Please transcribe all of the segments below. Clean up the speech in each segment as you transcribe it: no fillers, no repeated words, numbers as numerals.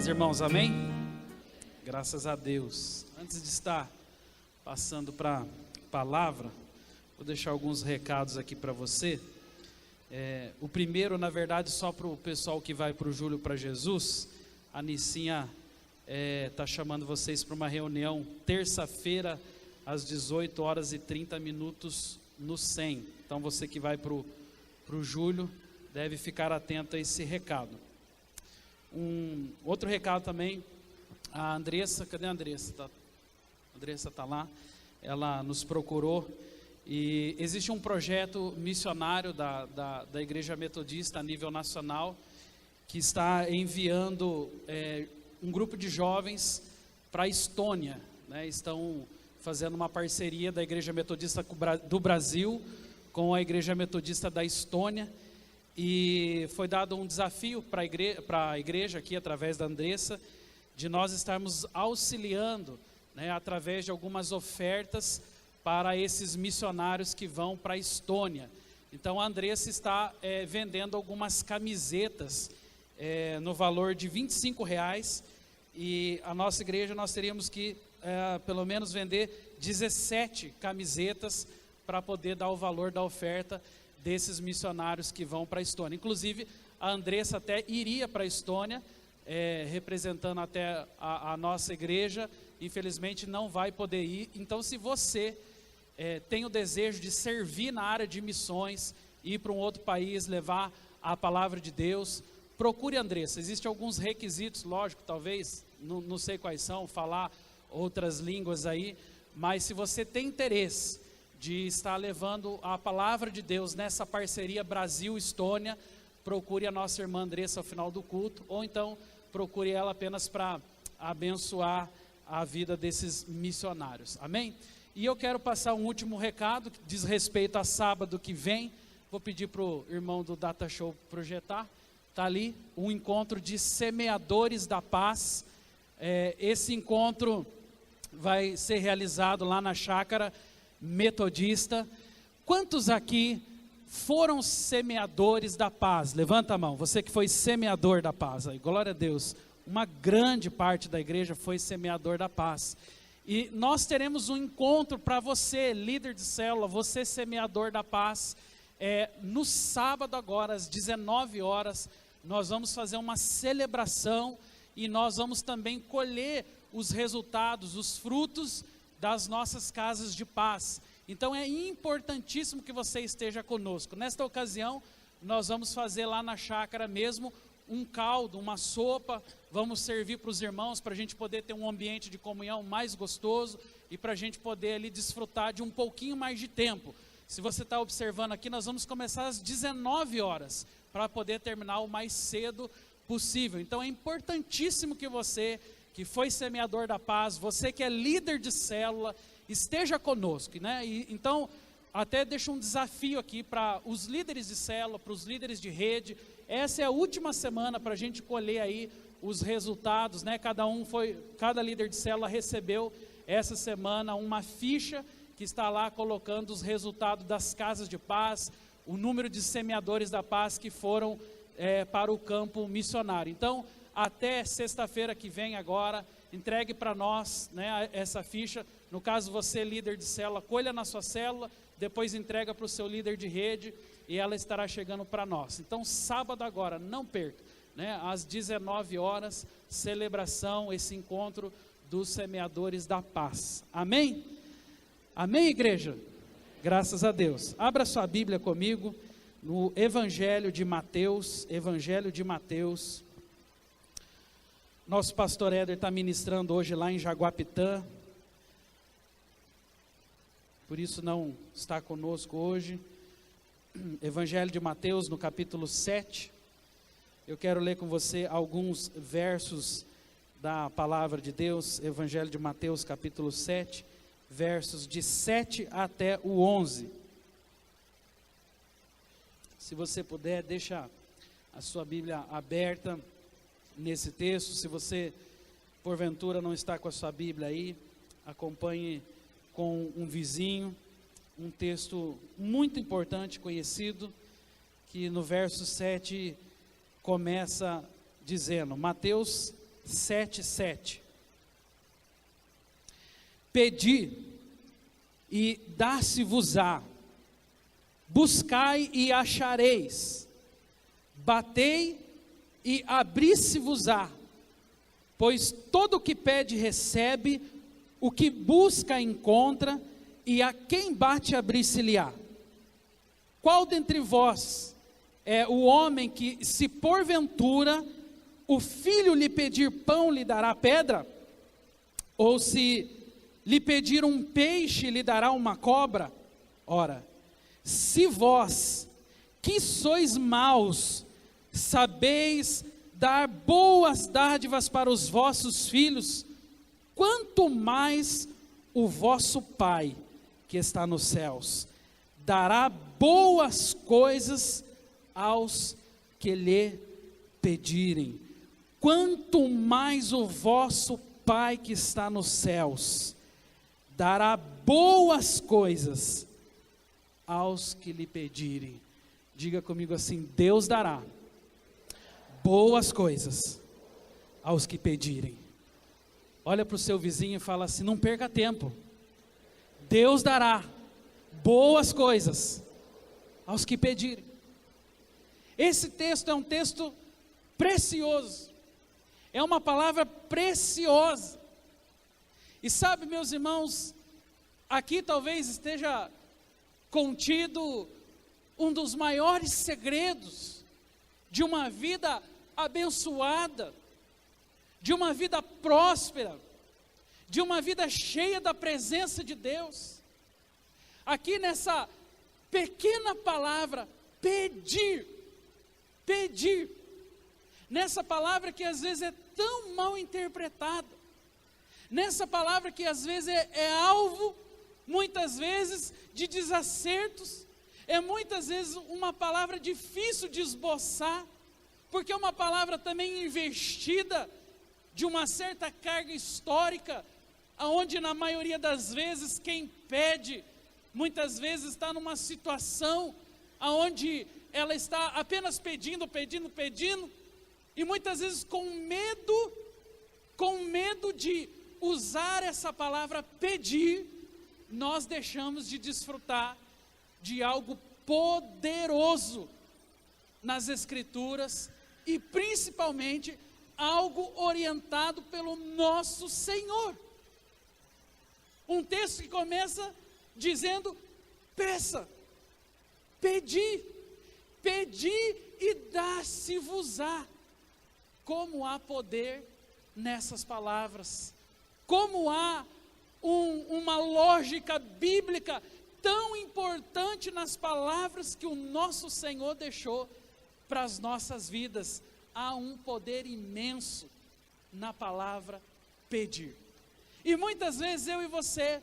Amados irmãos, amém? Graças a Deus. Antes de estar passando para a palavra, vou deixar alguns recados aqui para você. O primeiro, na verdade, só para o pessoal que vai para o Júlio para Jesus. A Nicinha está chamando vocês para uma reunião terça-feira às 18 horas e 30 minutos no 100. Então você que vai para o Júlio deve ficar atento a esse recado. Outro recado também, a Andressa, cadê a Andressa? A Andressa está lá, ela nos procurou e existe um projeto missionário da Igreja Metodista a nível nacional que está enviando um grupo de jovens para a Estônia, né? Estão fazendo uma parceria da Igreja Metodista do Brasil com a Igreja Metodista da Estônia. E foi dado um desafio para a igreja aqui, através da Andressa, de nós estarmos auxiliando, né, através de algumas ofertas para esses missionários que vão para a Estônia. Então a Andressa está vendendo algumas camisetas no valor de R$25, e a nossa igreja nós teríamos que pelo menos vender 17 camisetas para poder dar o valor da oferta desses missionários que vão para a Estônia. Inclusive, a Andressa até iria para a Estônia, representando até a nossa igreja, infelizmente não vai poder ir. Então, se você tem o desejo de servir na área de missões, ir para um outro país, levar a palavra de Deus, procure a Andressa. Existem alguns requisitos, lógico, talvez, não sei quais são, falar outras línguas aí, mas se você tem interesse de estar levando a palavra de Deus nessa parceria Brasil-Estônia, procure a nossa irmã Andressa ao final do culto, ou então procure ela apenas para abençoar a vida desses missionários, amém? E eu quero passar um último recado, que diz respeito a sábado que vem. Vou pedir para o irmão do Data Show projetar, está ali, um encontro de semeadores da paz. Esse encontro vai ser realizado lá na chácara Metodista. Quantos aqui foram semeadores da paz? Levanta a mão, você que foi semeador da paz. Aí, glória a Deus, uma grande parte da igreja foi semeador da paz. E nós teremos um encontro para você, líder de célula, você semeador da paz. No sábado agora, às 19 horas, nós vamos fazer uma celebração e nós vamos também colher os resultados, os frutos das nossas casas de paz. Então é importantíssimo que você esteja conosco. Nesta ocasião, nós vamos fazer lá na chácara mesmo um caldo, uma sopa, vamos servir para os irmãos, para a gente poder ter um ambiente de comunhão mais gostoso e para a gente poder ali desfrutar de um pouquinho mais de tempo. Se você está observando aqui, nós vamos começar às 19 horas, para poder terminar o mais cedo possível. Então é importantíssimo que você, que foi semeador da paz, você que é líder de célula, esteja conosco, né? Então, até deixo um desafio aqui para os líderes de célula, para os líderes de rede. Essa é a última semana para a gente colher aí os resultados, né? Cada líder de célula recebeu essa semana uma ficha que está lá colocando os resultados das casas de paz, o número de semeadores da paz que foram para o campo missionário. Então, até sexta-feira que vem agora, entregue para nós, né, essa ficha. No caso, você líder de célula, colha na sua célula, depois entrega para o seu líder de rede e ela estará chegando para nós. Então, sábado agora, não perca, né, às 19 horas, celebração, esse encontro dos semeadores da paz. Amém? Amém, igreja? Graças a Deus. Abra sua Bíblia comigo no Evangelho de Mateus, Evangelho de Mateus. Nosso pastor Éder está ministrando hoje lá em Jaguapitã, por isso não está conosco hoje. Evangelho de Mateus, no capítulo 7, eu quero ler com você alguns versos da palavra de Deus. Evangelho de Mateus, capítulo 7, versos de 7 até o 11. Se você puder, deixa a sua Bíblia aberta nesse texto. Se você, porventura, não está com a sua Bíblia aí, acompanhe com um vizinho. Um texto muito importante, conhecido, que no verso 7 começa dizendo, Mateus 7:7. Pedi e dar-se-vos-á, buscai e achareis, batei e abri-se-vos-á, pois todo o que pede recebe, o que busca encontra, e a quem bate abrir-se-lhe-á. Qual dentre vós é o homem que, se porventura o filho lhe pedir pão, lhe dará pedra? Ou se lhe pedir um peixe, lhe dará uma cobra? Ora, se vós, que sois maus, sabeis dar boas dádivas para os vossos filhos, quanto mais o vosso Pai, que está nos céus, dará boas coisas aos que lhe pedirem. Quanto mais o vosso Pai que está nos céus dará boas coisas aos que lhe pedirem. Diga comigo assim: Deus dará boas coisas aos que pedirem. Olha para o seu vizinho e fala assim: não perca tempo. Deus dará boas coisas aos que pedirem. Esse texto é um texto precioso, é uma palavra preciosa. E sabe, meus irmãos, aqui talvez esteja contido um dos maiores segredos de uma vida abençoada, de uma vida próspera, de uma vida cheia da presença de Deus. Aqui nessa pequena palavra, pedir, pedir, nessa palavra que às vezes é tão mal interpretada, nessa palavra que às vezes é alvo, muitas vezes, de desacertos, é muitas vezes uma palavra difícil de esboçar, porque é uma palavra também investida de uma certa carga histórica, aonde na maioria das vezes quem pede, muitas vezes está numa situação aonde ela está apenas pedindo, e muitas vezes com medo de usar essa palavra pedir, nós deixamos de desfrutar de algo poderoso nas Escrituras, e principalmente algo orientado pelo nosso Senhor. Um texto que começa dizendo: peça, pedi e dar-se-vos-á. Como há poder nessas palavras, como há uma lógica bíblica tão importante nas palavras que o nosso Senhor deixou para as nossas vidas. Há um poder imenso na palavra pedir. E muitas vezes eu e você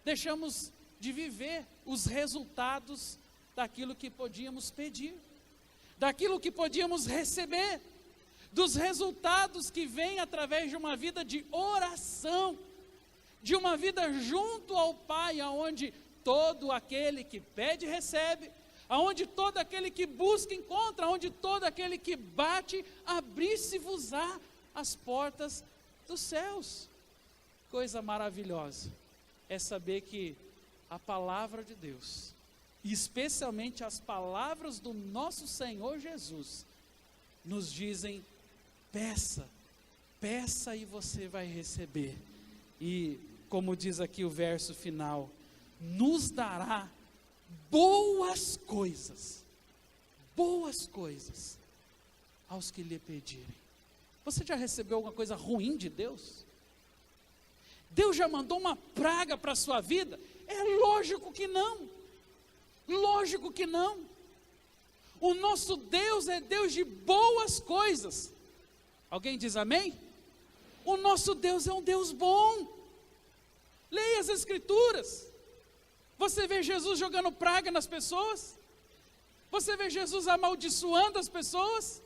deixamos de viver os resultados daquilo que podíamos pedir, daquilo que podíamos receber, dos resultados que vêm através de uma vida de oração, de uma vida junto ao Pai, aonde todo aquele que pede recebe, aonde todo aquele que busca encontra, aonde todo aquele que bate, abrir-se-vos-á as portas dos céus. Coisa maravilhosa é saber que a palavra de Deus, e especialmente as palavras do nosso Senhor Jesus, nos dizem: peça, peça e você vai receber. E como diz aqui o verso final, nos dará boas coisas aos que lhe pedirem. Você já recebeu alguma coisa ruim de Deus? Deus já mandou uma praga para a sua vida? É lógico que não, lógico que não. O nosso Deus é Deus de boas coisas. Alguém diz amém? O nosso Deus é um Deus bom. Leia as Escrituras. Você vê Jesus jogando praga nas pessoas? Você vê Jesus amaldiçoando as pessoas?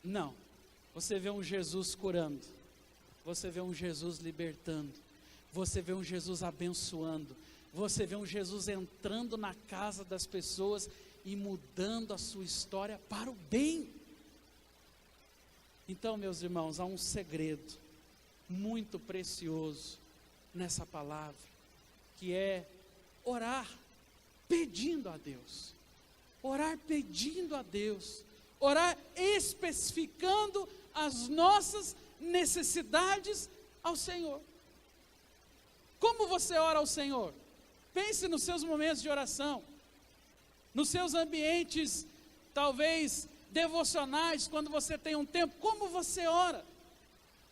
Não. Você vê um Jesus curando. Você vê um Jesus libertando. Você vê um Jesus abençoando. Você vê um Jesus entrando na casa das pessoas e mudando a sua história para o bem. Então, meus irmãos, há um segredo muito precioso nessa palavra, que é orar pedindo a Deus. Orar pedindo a Deus. Orar especificando as nossas necessidades ao Senhor. Como você ora ao Senhor? Pense nos seus momentos de oração, nos seus ambientes, talvez devocionais, quando você tem um tempo. Como você ora?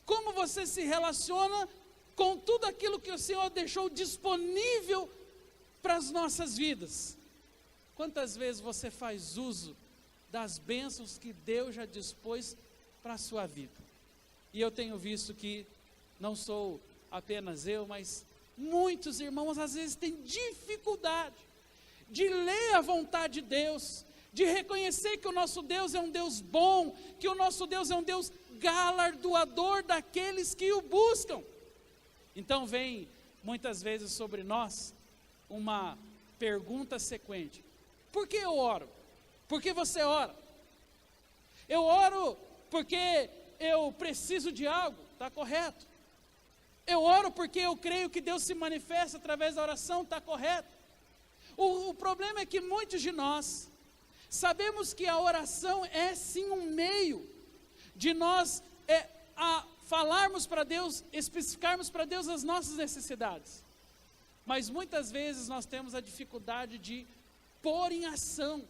Como você se relaciona com tudo aquilo que o Senhor deixou disponível para as nossas vidas? Quantas vezes você faz uso das bênçãos que Deus já dispôs para a sua vida? E eu tenho visto que não sou apenas eu, mas muitos irmãos às vezes têm dificuldade de ler a vontade de Deus, de reconhecer que o nosso Deus é um Deus bom, que o nosso Deus é um Deus galardoador daqueles que o buscam. Então vem muitas vezes sobre nós uma pergunta sequente: por que eu oro? Por que você ora? Eu oro porque eu preciso de algo, está correto. Eu oro porque eu creio que Deus se manifesta através da oração, está correto. O problema é que muitos de nós sabemos que a oração é sim um meio de nós falarmos para Deus, especificarmos para Deus as nossas necessidades. Mas muitas vezes nós temos a dificuldade de pôr em ação,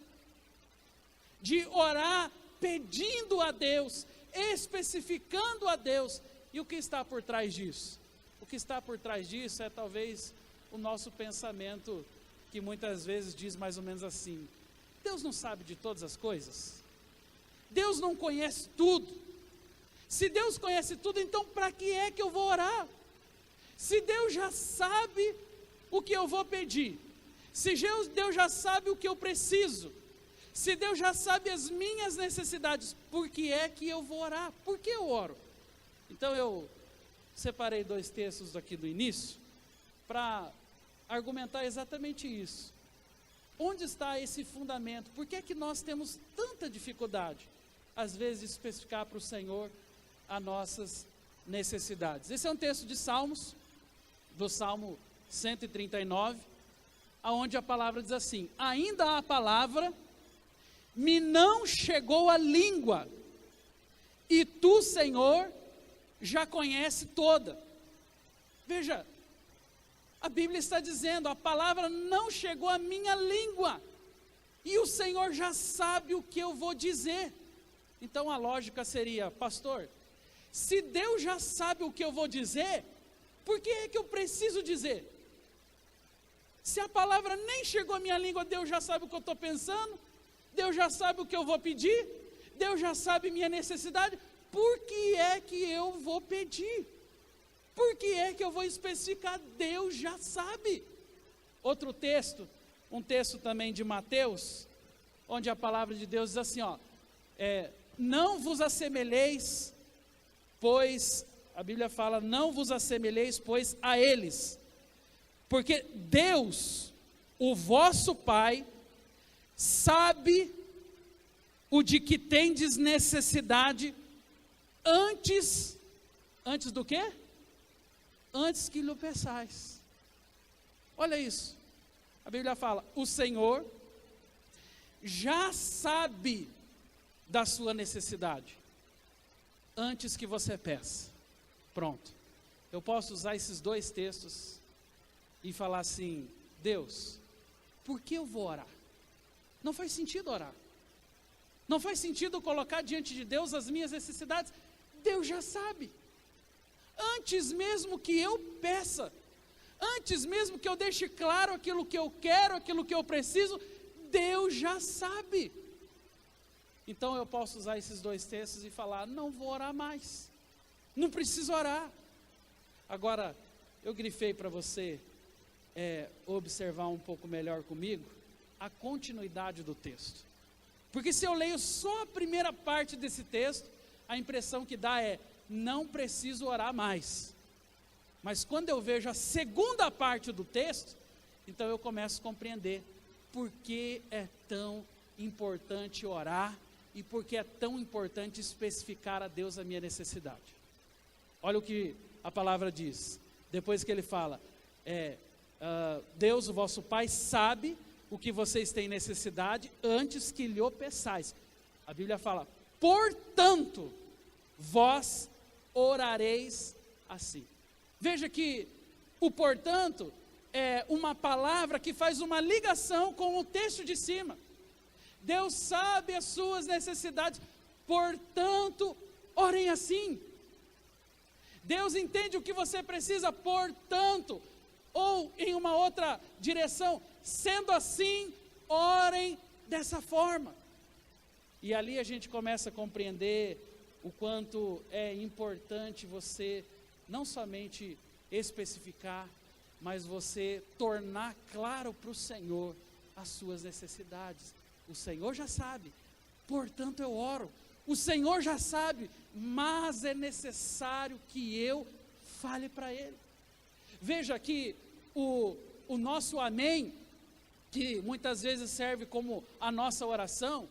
de orar pedindo a Deus, especificando a Deus. E o que está por trás disso? O que está por trás disso é talvez o nosso pensamento, que muitas vezes diz mais ou menos assim: Deus não sabe de todas as coisas? Deus não conhece tudo? Se Deus conhece tudo, então para que é que eu vou orar? Se Deus já sabe o que eu vou pedir, se Deus já sabe o que eu preciso, se Deus já sabe as minhas necessidades, por que é que eu vou orar? Por que eu oro? Então eu separei 2 textos aqui do início, para argumentar exatamente isso. Onde está esse fundamento? Por que é que nós temos tanta dificuldade, às vezes, de especificar para o Senhor as nossas necessidades? Esse é um texto de Salmos, do Salmo 139, aonde a palavra diz assim: ainda a palavra me não chegou à língua, e tu, Senhor, já conhece toda. Veja, a Bíblia está dizendo: a palavra não chegou à minha língua, e o Senhor já sabe o que eu vou dizer. Então a lógica seria: pastor, se Deus já sabe o que eu vou dizer, por que é que eu preciso dizer? Se a palavra nem chegou à minha língua, Deus já sabe o que eu estou pensando, Deus já sabe o que eu vou pedir, Deus já sabe minha necessidade, por que é que eu vou pedir? Por que é que eu vou especificar? Deus já sabe. Outro texto, um texto também de Mateus, onde a palavra de Deus diz assim, não vos assemelheis, pois, a Bíblia fala, não vos assemelheis, pois, a eles, porque Deus, o vosso Pai, sabe o de que tendes necessidade antes do quê? Antes que lhe peçais. Olha isso, a Bíblia fala, o Senhor já sabe da sua necessidade, antes que você peça. Pronto, eu posso usar esses 2 textos e falar assim: Deus, por que eu vou orar? Não faz sentido orar, não faz sentido colocar diante de Deus as minhas necessidades, Deus já sabe. Antes mesmo que eu peça, antes mesmo que eu deixe claro aquilo que eu quero, aquilo que eu preciso, Deus já sabe. Então eu posso usar esses 2 textos e falar: não vou orar mais, não preciso orar. Agora, eu grifei para você observar um pouco melhor comigo a continuidade do texto, porque se eu leio só a primeira parte desse texto, a impressão que dá é: não preciso orar mais. Mas quando eu vejo a segunda parte do texto, então eu começo a compreender por que é tão importante orar e por que é tão importante especificar a Deus a minha necessidade. Olha o que a palavra diz, depois que ele fala, Deus, o vosso Pai, sabe o que vocês têm necessidade antes que lhe o peçais. A Bíblia fala, portanto, vós orareis assim. Veja que o portanto é uma palavra que faz uma ligação com o texto de cima. Deus sabe as suas necessidades, portanto, orem assim. Deus entende o que você precisa, portanto, ou em uma outra direção, sendo assim, orem dessa forma. E ali a gente começa a compreender o quanto é importante você não somente especificar, mas você tornar claro para o Senhor as suas necessidades. O Senhor já sabe, portanto eu oro. O Senhor já sabe, mas é necessário que eu fale para Ele. Veja que o nosso amém, que muitas vezes serve como a nossa oração,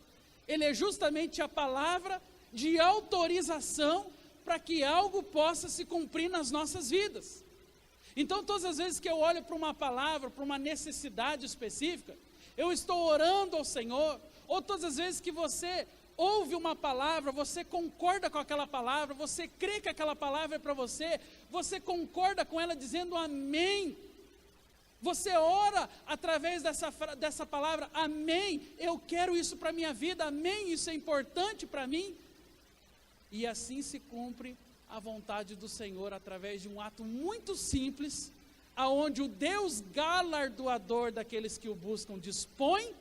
ele é justamente a palavra de autorização para que algo possa se cumprir nas nossas vidas. Então, todas as vezes que eu olho para uma palavra, para uma necessidade específica, eu estou orando ao Senhor, ou todas as vezes que você ouve uma palavra, você concorda com aquela palavra, você crê que aquela palavra é para você, você concorda com ela dizendo amém. Você ora através dessa palavra, amém, eu quero isso para a minha vida, amém, isso é importante para mim. E assim se cumpre a vontade do Senhor através de um ato muito simples, aonde o Deus galardoador daqueles que o buscam dispõe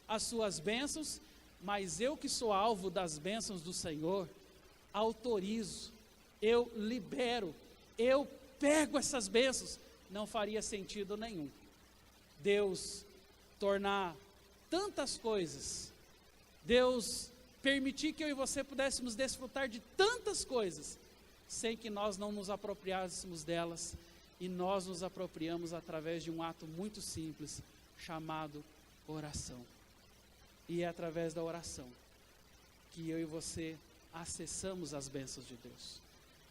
as suas bênçãos, mas eu que sou alvo das bênçãos do Senhor, autorizo, eu libero, eu pego essas bênçãos. Não faria sentido nenhum Deus tornar tantas coisas, Deus permitir que eu e você pudéssemos desfrutar de tantas coisas, sem que nós não nos apropriássemos delas, e nós nos apropriamos através de um ato muito simples, chamado oração. E é através da oração que eu e você acessamos as bênçãos de Deus.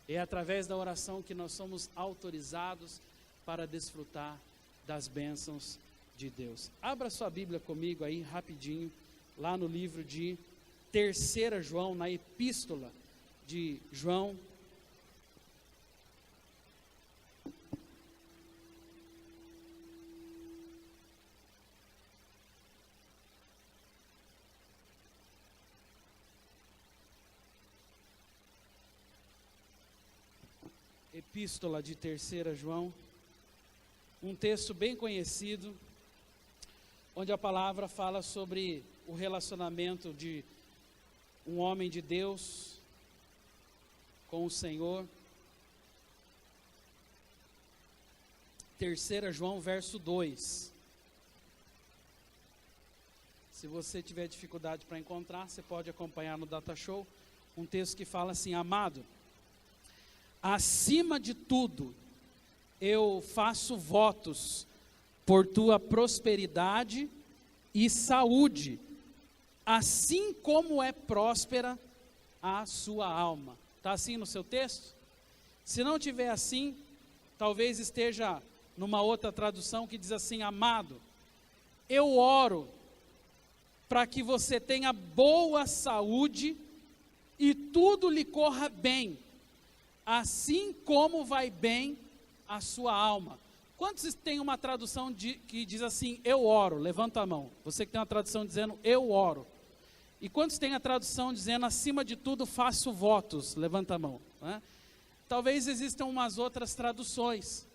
É através da oração que nós somos autorizados para desfrutar das bênçãos de Deus. Abra sua Bíblia comigo aí rapidinho, lá no livro de 3 João, na epístola de João. Epístola de 3 João, um texto bem conhecido, onde a palavra fala sobre o relacionamento de um homem de Deus com o Senhor. 3 João, verso 2. Se você tiver dificuldade para encontrar, você pode acompanhar no Data Show, um texto que fala assim: amado, acima de tudo, eu faço votos por tua prosperidade e saúde, assim como é próspera a sua alma. Está assim no seu texto? Se não tiver assim, talvez esteja numa outra tradução que diz assim: amado, eu oro para que você tenha boa saúde e tudo lhe corra bem, assim como vai bem a sua alma. Quantos tem uma tradução que diz assim, eu oro? Levanta a mão. Você que tem uma tradução dizendo, eu oro. E quantos tem a tradução dizendo, acima de tudo faço votos? Levanta a mão. Né? Talvez existam umas outras traduções,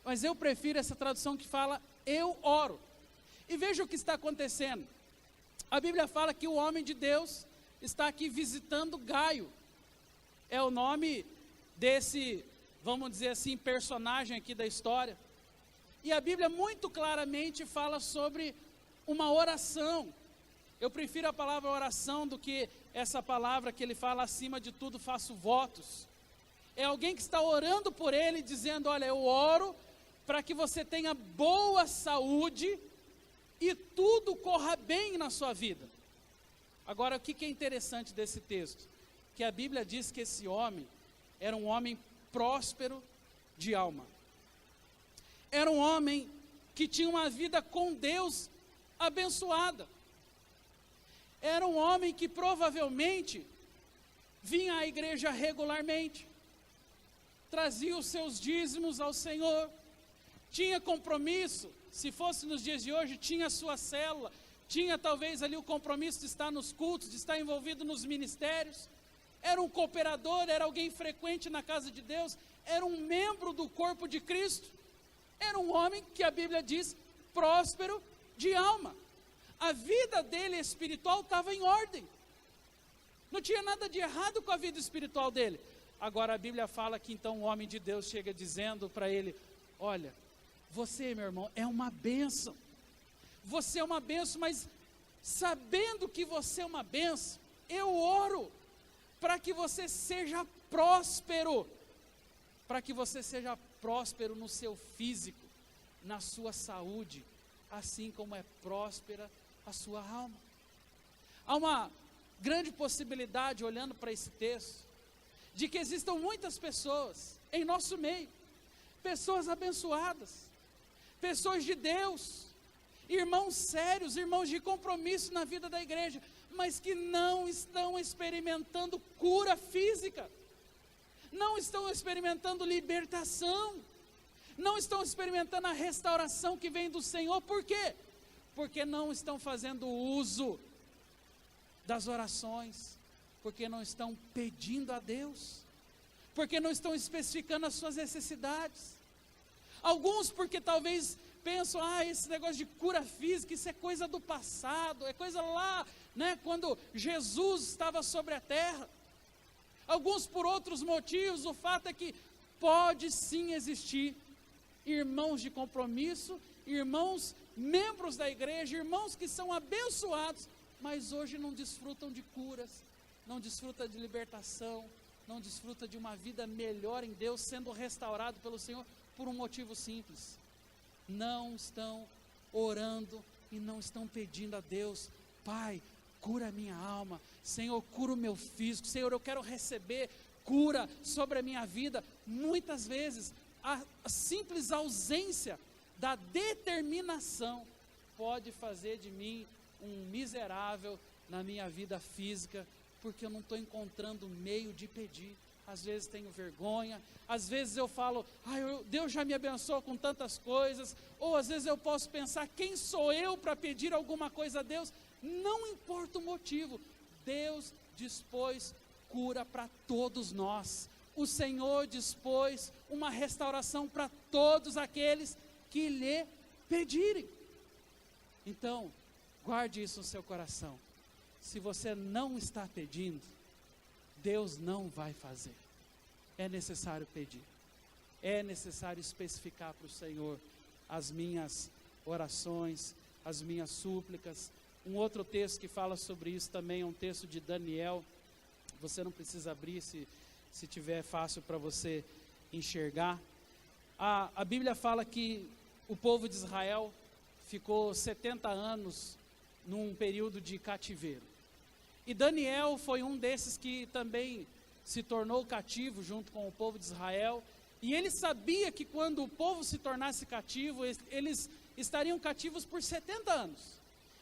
mas eu prefiro essa tradução que fala, eu oro. E veja o que está acontecendo. A Bíblia fala que o homem de Deus está aqui visitando Gaio. É o nome desse, vamos dizer assim, personagem aqui da história. E a Bíblia muito claramente fala sobre uma oração. Eu prefiro a palavra oração do que essa palavra que ele fala, acima de tudo faço votos. É alguém que está orando por ele, dizendo, olha, eu oro para que você tenha boa saúde e tudo corra bem na sua vida. Agora, o que é interessante desse texto? Que a Bíblia diz que esse homem era um homem próspero de alma. Era um homem que tinha uma vida com Deus abençoada. Era um homem que provavelmente vinha à igreja regularmente, trazia os seus dízimos ao Senhor, tinha compromisso, se fosse nos dias de hoje, tinha a sua célula, tinha talvez ali o compromisso de estar nos cultos, de estar envolvido nos ministérios, era um cooperador, era alguém frequente na casa de Deus, era um membro do corpo de Cristo, era um homem que a Bíblia diz, próspero de alma. A vida dele espiritual estava em ordem, não tinha nada de errado com a vida espiritual dele. Agora a Bíblia fala que então o homem de Deus chega dizendo para ele, olha, você, meu irmão, é uma bênção, você é uma bênção, mas sabendo que você é uma bênção, eu oro para que você seja próspero, para que você seja próspero no seu físico, na sua saúde, assim como é próspera a sua alma. Há uma grande possibilidade, olhando para esse texto, de que existam muitas pessoas em nosso meio, pessoas abençoadas, pessoas de Deus, irmãos sérios, irmãos de compromisso na vida da igreja, mas que não estão experimentando cura física, não estão experimentando libertação, não estão experimentando a restauração que vem do Senhor. Por quê? Porque não estão fazendo uso das orações, porque não estão pedindo a Deus, porque não estão especificando as suas necessidades. Alguns porque talvez pensam, esse negócio de cura física, isso é coisa do passado, é coisa lá, né, quando Jesus estava sobre a terra. Alguns por outros motivos. O fato é que pode sim existir irmãos de compromisso, irmãos membros da igreja, irmãos que são abençoados, mas hoje não desfrutam de curas, não desfrutam de libertação, não desfrutam de uma vida melhor em Deus, sendo restaurado pelo Senhor, por um motivo simples: não estão orando e não estão pedindo a Deus, Pai, cura a minha alma, Senhor, cura o meu físico, Senhor, eu quero receber cura sobre a minha vida. Muitas vezes, a simples ausência da determinação pode fazer de mim um miserável na minha vida física, porque eu não estou encontrando meio de pedir. Às vezes tenho vergonha, às vezes eu falo, Deus já me abençoou com tantas coisas, ou às vezes eu posso pensar, quem sou eu para pedir alguma coisa a Deus? Não importa o motivo, Deus dispôs cura para todos nós, o Senhor dispôs uma restauração para todos aqueles que lhe pedirem. Então, guarde isso no seu coração. Se você não está pedindo, Deus não vai fazer. É necessário pedir, é necessário especificar para o Senhor as minhas orações, as minhas súplicas. Um outro texto que fala sobre isso também é um texto de Daniel. Você não precisa abrir se tiver fácil para você enxergar. A Bíblia fala que o povo de Israel ficou 70 anos num período de cativeiro. E Daniel foi um desses que também se tornou cativo junto com o povo de Israel. E ele sabia que quando o povo se tornasse cativo, eles estariam cativos por 70 anos.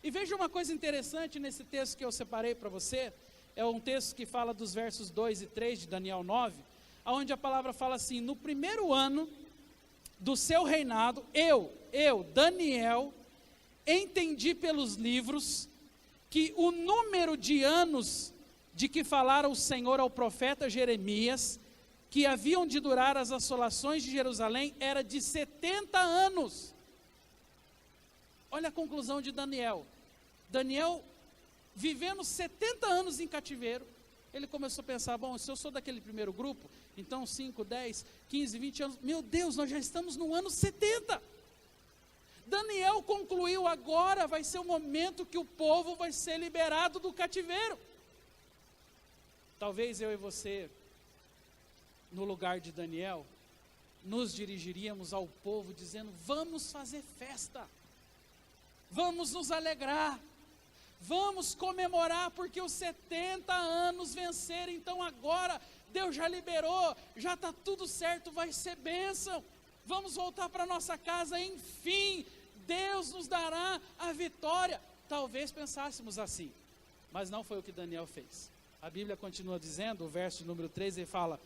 E veja uma coisa interessante nesse texto que eu separei para você. É um texto que fala dos versos 2 e 3 de Daniel 9, onde a palavra fala assim: no primeiro ano do seu reinado, eu, Daniel, entendi pelos livros que o número de anos de que falara o Senhor ao profeta Jeremias, que haviam de durar as assolações de Jerusalém, era de 70 anos. Olha a conclusão de Daniel. Daniel, vivendo 70 anos em cativeiro, ele começou a pensar, bom, se eu sou daquele primeiro grupo, então 5, 10, 15, 20 anos, meu Deus, nós já estamos no ano 70. Daniel concluiu, agora vai ser o momento que o povo vai ser liberado do cativeiro. Talvez eu e você, no lugar de Daniel, nos dirigiríamos ao povo dizendo, vamos fazer festa, vamos nos alegrar, Vamos comemorar porque os 70 anos venceram, então agora Deus já liberou, já está tudo certo, vai ser bênção. Vamos voltar para nossa casa, enfim, Deus nos dará a vitória. Talvez pensássemos assim, mas não foi o que Daniel fez. A Bíblia continua dizendo, o verso número 3, ele fala: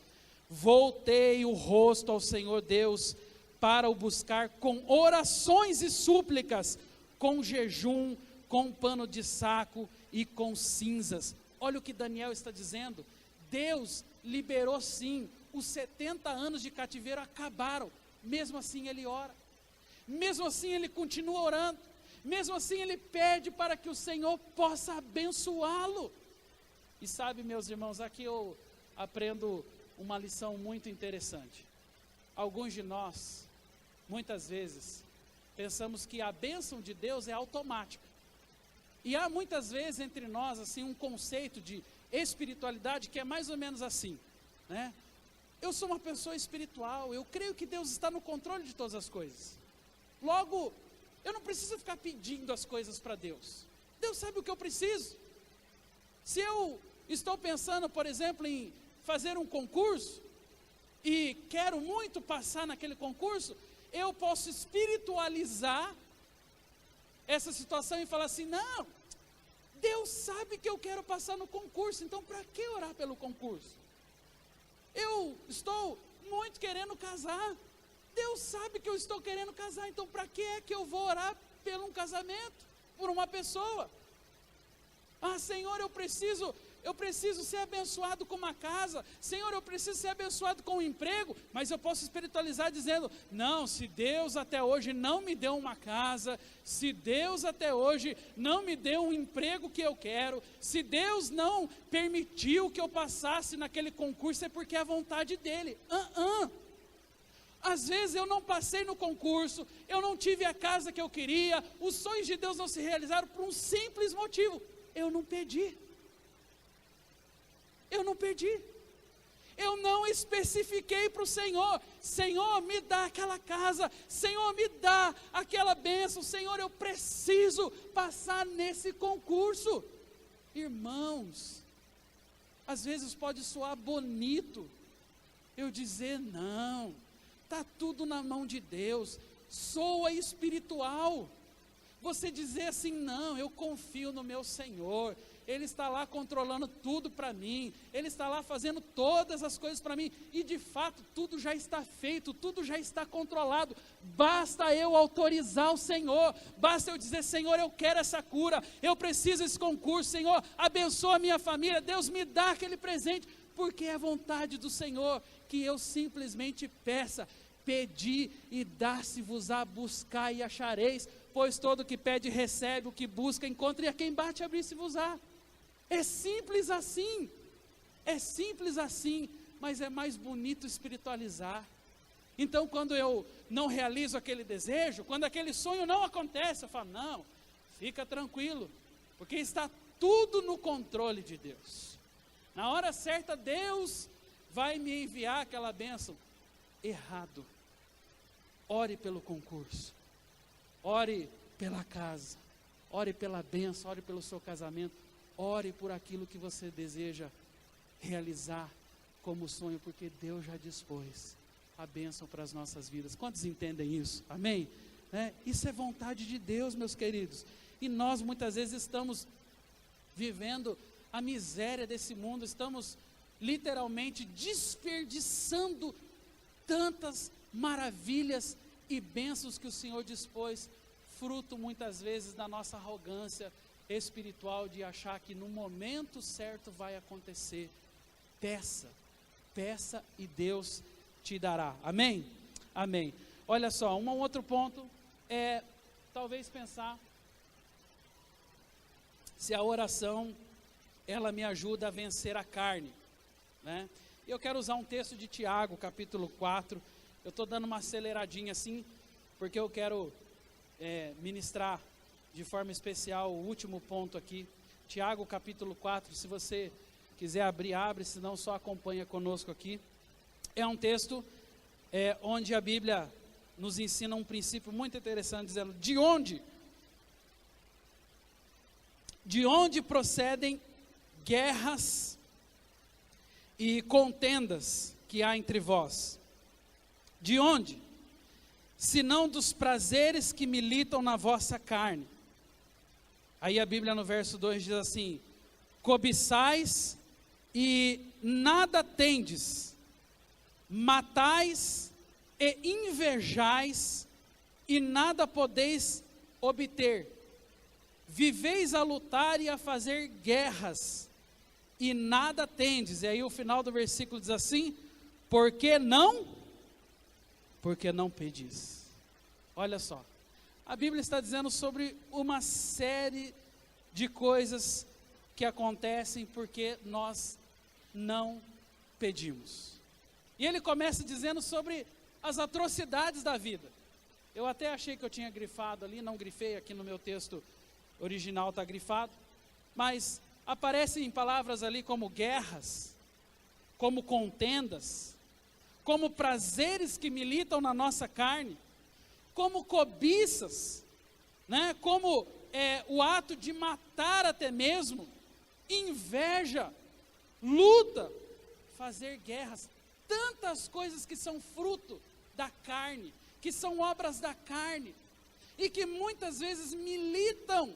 voltei o rosto ao Senhor Deus para o buscar com orações e súplicas, com jejum, com pano de saco e com cinzas. Olha o que Daniel está dizendo. Deus liberou sim, os 70 anos de cativeiro acabaram, mesmo assim ele ora, mesmo assim ele continua orando, mesmo assim ele pede para que o Senhor possa abençoá-lo. E sabe, meus irmãos, aqui eu aprendo uma lição muito interessante. Alguns de nós, muitas vezes, pensamos que a bênção de Deus é automática. E há muitas vezes entre nós, assim, um conceito de espiritualidade que é mais ou menos assim, né? Eu sou uma pessoa espiritual, eu creio que Deus está no controle de todas as coisas. Logo, eu não preciso ficar pedindo as coisas para Deus. Deus sabe o que eu preciso. Se eu estou pensando, por exemplo, em fazer um concurso, e quero muito passar naquele concurso, eu posso espiritualizar essa situação e falar assim: não, Deus sabe que eu quero passar no concurso, então para que orar pelo concurso? Eu estou muito querendo casar, Deus sabe que eu estou querendo casar, então para que é que eu vou orar por um casamento, por uma pessoa? Ah, Senhor, eu preciso ser abençoado com uma casa, Senhor, eu preciso ser abençoado com um emprego, mas eu posso espiritualizar dizendo: não, se Deus até hoje não me deu uma casa, se Deus até hoje não me deu um emprego que eu quero, se Deus não permitiu que eu passasse naquele concurso, é porque é a vontade dEle. Às vezes eu não passei no concurso, eu não tive a casa que eu queria, os sonhos de Deus não se realizaram por um simples motivo: eu não pedi. Eu não especifiquei para o Senhor: Senhor, me dá aquela casa, Senhor, me dá aquela bênção, Senhor, eu preciso passar nesse concurso. Irmãos, às vezes pode soar bonito eu dizer: não, está tudo na mão de Deus, soa espiritual. Você dizer assim: não, eu confio no meu Senhor, Ele está lá controlando tudo para mim, Ele está lá fazendo todas as coisas para mim, e de fato tudo já está feito, tudo já está controlado, basta eu autorizar o Senhor, basta eu dizer: Senhor, eu quero essa cura, eu preciso desse concurso, Senhor, abençoa a minha família, Deus me dá aquele presente, porque é a vontade do Senhor que eu simplesmente peça. Pedi e dá-se-vos-á, buscar e achareis, pois todo o que pede recebe, o que busca encontra, e a quem bate abrir-se-vos-á. É simples assim, mas é mais bonito espiritualizar. Então, quando eu não realizo aquele desejo, quando aquele sonho não acontece, eu falo: não, fica tranquilo, porque está tudo no controle de Deus. Na hora certa, Deus vai me enviar aquela bênção. Errado. Ore pelo concurso, ore pela casa, ore pela bênção, ore pelo seu casamento, ore por aquilo que você deseja realizar como sonho, porque Deus já dispôs a bênção para as nossas vidas. Quantos entendem isso? Amém? Isso é vontade de Deus, meus queridos, e nós muitas vezes estamos vivendo a miséria desse mundo, estamos literalmente desperdiçando tantas maravilhas e bênçãos que o Senhor dispôs, fruto muitas vezes da nossa arrogância espiritual de achar que no momento certo vai acontecer. Peça e Deus te dará. Amém? Amém. Olha só, um outro ponto é talvez pensar se a oração ela me ajuda a vencer a carne, né? Eu quero usar um texto de Tiago, capítulo 4, eu estou dando uma aceleradinha assim, porque eu quero ministrar de forma especial o último ponto aqui, Tiago capítulo 4, se você quiser abrir, abre, se não só acompanha conosco aqui. É um texto onde a Bíblia nos ensina um princípio muito interessante, dizendo: de onde De onde procedem guerras e contendas que há entre vós? De onde? Senão dos prazeres que militam na vossa carne. Aí a Bíblia no verso 2 diz assim: cobiçais e nada tendes, matais e invejais e nada podeis obter. Viveis a lutar e a fazer guerras, e nada tendes. E aí o final do versículo diz assim: porque não pedis. Olha só, a Bíblia está dizendo sobre uma série de coisas que acontecem porque nós não pedimos. E ele começa dizendo sobre as atrocidades da vida. Eu até achei que eu tinha grifado ali, não grifei, aqui no meu texto original está grifado, mas aparecem palavras ali como guerras, como contendas, como prazeres que militam na nossa carne, como cobiças, né? Como o ato de matar até mesmo, inveja, luta, fazer guerras, tantas coisas que são fruto da carne, que são obras da carne, e que muitas vezes militam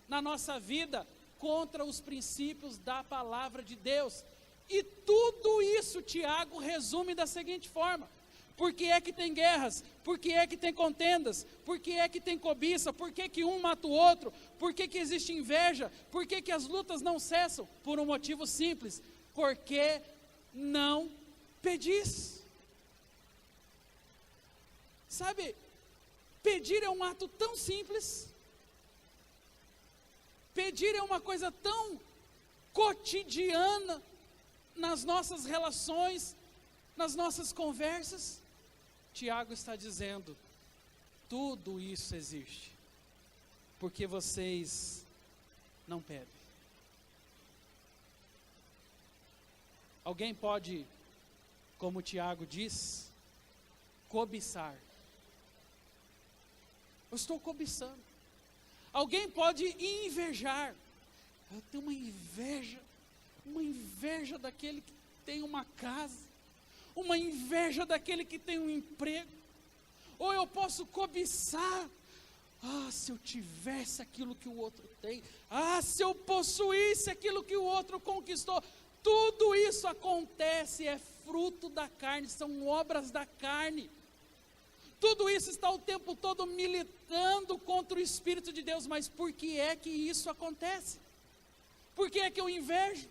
na nossa vida contra os princípios da palavra de Deus. E tudo isso Tiago resume da seguinte forma: por que é que tem guerras? Por que é que tem contendas? Por que é que tem cobiça? Por que que um mata o outro? Por que que existe inveja? Por que que as lutas não cessam? Por um motivo simples: porque não pedis. Sabe, pedir é um ato tão simples, pedir é uma coisa tão cotidiana nas nossas relações, nas nossas conversas. Tiago está dizendo: tudo isso existe porque vocês não pedem. Alguém pode, como Tiago diz, cobiçar. Eu estou cobiçando. Alguém pode invejar. Eu tenho uma inveja daquele que tem uma casa, uma inveja daquele que tem um emprego. Ou eu posso cobiçar: se eu tivesse aquilo que o outro tem, se eu possuísse aquilo que o outro conquistou. Tudo isso acontece, é fruto da carne, são obras da carne. Tudo isso está o tempo todo militando contra o Espírito de Deus. Mas por que é que isso acontece? Por que é que eu invejo?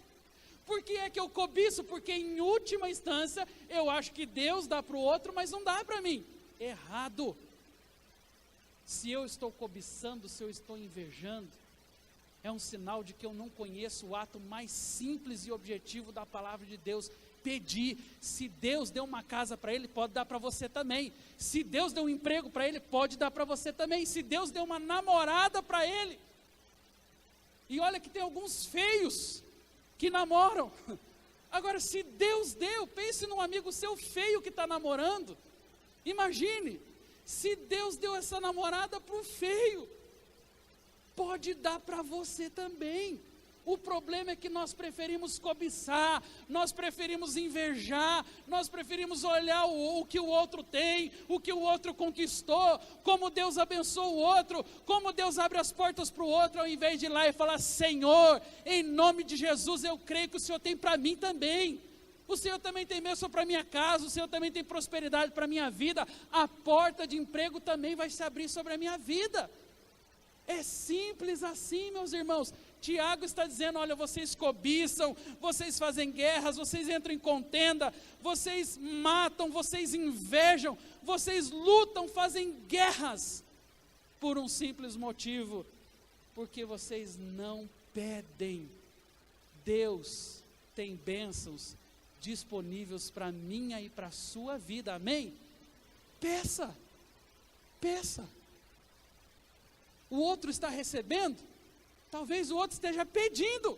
Por que é que eu cobiço? Porque em última instância eu acho que Deus dá para o outro, mas não dá para mim. Errado. Se eu estou cobiçando, se eu estou invejando, é um sinal de que eu não conheço o ato mais simples e objetivo da palavra de Deus: pedir. Se Deus deu uma casa para ele, pode dar para você também. Se Deus deu um emprego para ele, pode dar para você também. Se Deus deu uma namorada para ele, e olha que tem alguns feios que namoram. Agora, se Deus deu, pense num amigo seu feio que está namorando. Imagine, se Deus deu essa namorada para o feio, pode dar para você também. O problema é que nós preferimos cobiçar, nós preferimos invejar, nós preferimos olhar o que o outro tem, o que o outro conquistou, como Deus abençoa o outro, como Deus abre as portas para o outro, ao invés de ir lá e falar: Senhor, em nome de Jesus, eu creio que o Senhor tem para mim também. O Senhor também tem bênção para minha casa, o Senhor também tem prosperidade para a minha vida, a porta de emprego também vai se abrir sobre a minha vida. É simples assim, meus irmãos. Tiago está dizendo: olha, vocês cobiçam, vocês fazem guerras, vocês entram em contenda, vocês matam, vocês invejam, vocês lutam, fazem guerras, por um simples motivo: porque vocês não pedem. Deus tem bênçãos disponíveis para a minha e para a sua vida, amém? Peça, peça. O outro está recebendo, talvez o outro esteja pedindo.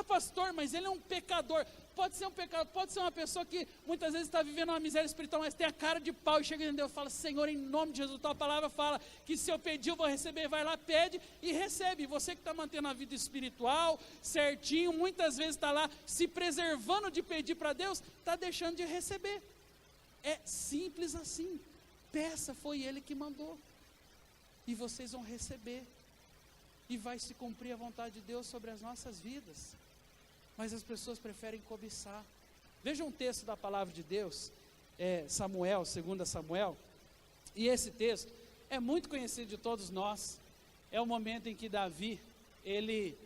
Pastor, mas ele é um pecador. pode ser um pecado, pode ser uma pessoa que muitas vezes está vivendo uma miséria espiritual, mas tem a cara de pau e chega em Deus e fala: Senhor, em nome de Jesus, tua palavra fala que se eu pedir eu vou receber. Vai lá, pede e recebe. E você que está mantendo a vida espiritual certinho, muitas vezes está lá se preservando de pedir para Deus, está deixando de receber. É simples assim. Peça, foi Ele que mandou, e vocês vão receber, e vai se cumprir a vontade de Deus sobre as nossas vidas. Mas as pessoas preferem cobiçar. Veja um texto da palavra de Deus, Samuel, 2 Samuel, e esse texto é muito conhecido de todos nós. É o momento em que Davi, ele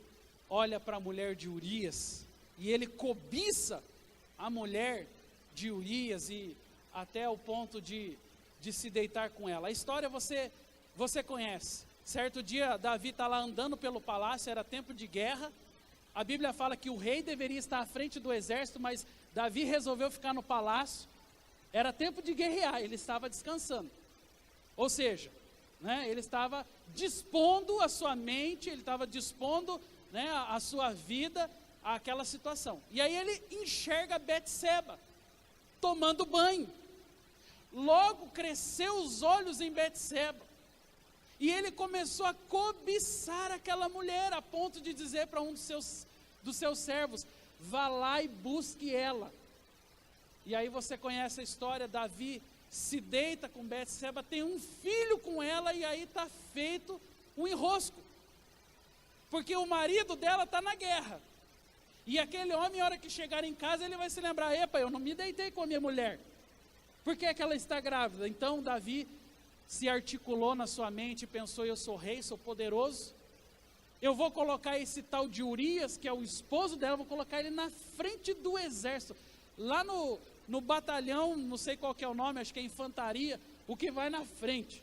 olha para a mulher de Urias, e ele cobiça a mulher de Urias, e até o ponto de se deitar com ela. A história você conhece. Certo dia, Davi está lá andando pelo palácio, era tempo de guerra. A Bíblia fala que o rei deveria estar à frente do exército, mas Davi resolveu ficar no palácio. Era tempo de guerrear, ele estava descansando. Ou seja, ele estava dispondo a sua mente, ele estava dispondo, a sua vida àquela situação. E aí ele enxerga Betseba tomando banho. Logo cresceu os olhos em Betseba, e ele começou a cobiçar aquela mulher, a ponto de dizer para um dos seus servos: vá lá e busque ela. E aí você conhece a história. Davi se deita com Betseba, tem um filho com ela, e aí está feito um enrosco, porque o marido dela está na guerra, e aquele homem, a hora que chegar em casa, ele vai se lembrar: epa, eu não me deitei com a minha mulher, por que é que ela está grávida? Então Davi se articulou na sua mente e pensou: eu sou rei, sou poderoso, eu vou colocar esse tal de Urias, que é o esposo dela, vou colocar ele na frente do exército, lá no batalhão, não sei qual que é o nome, acho que é infantaria, o que vai na frente,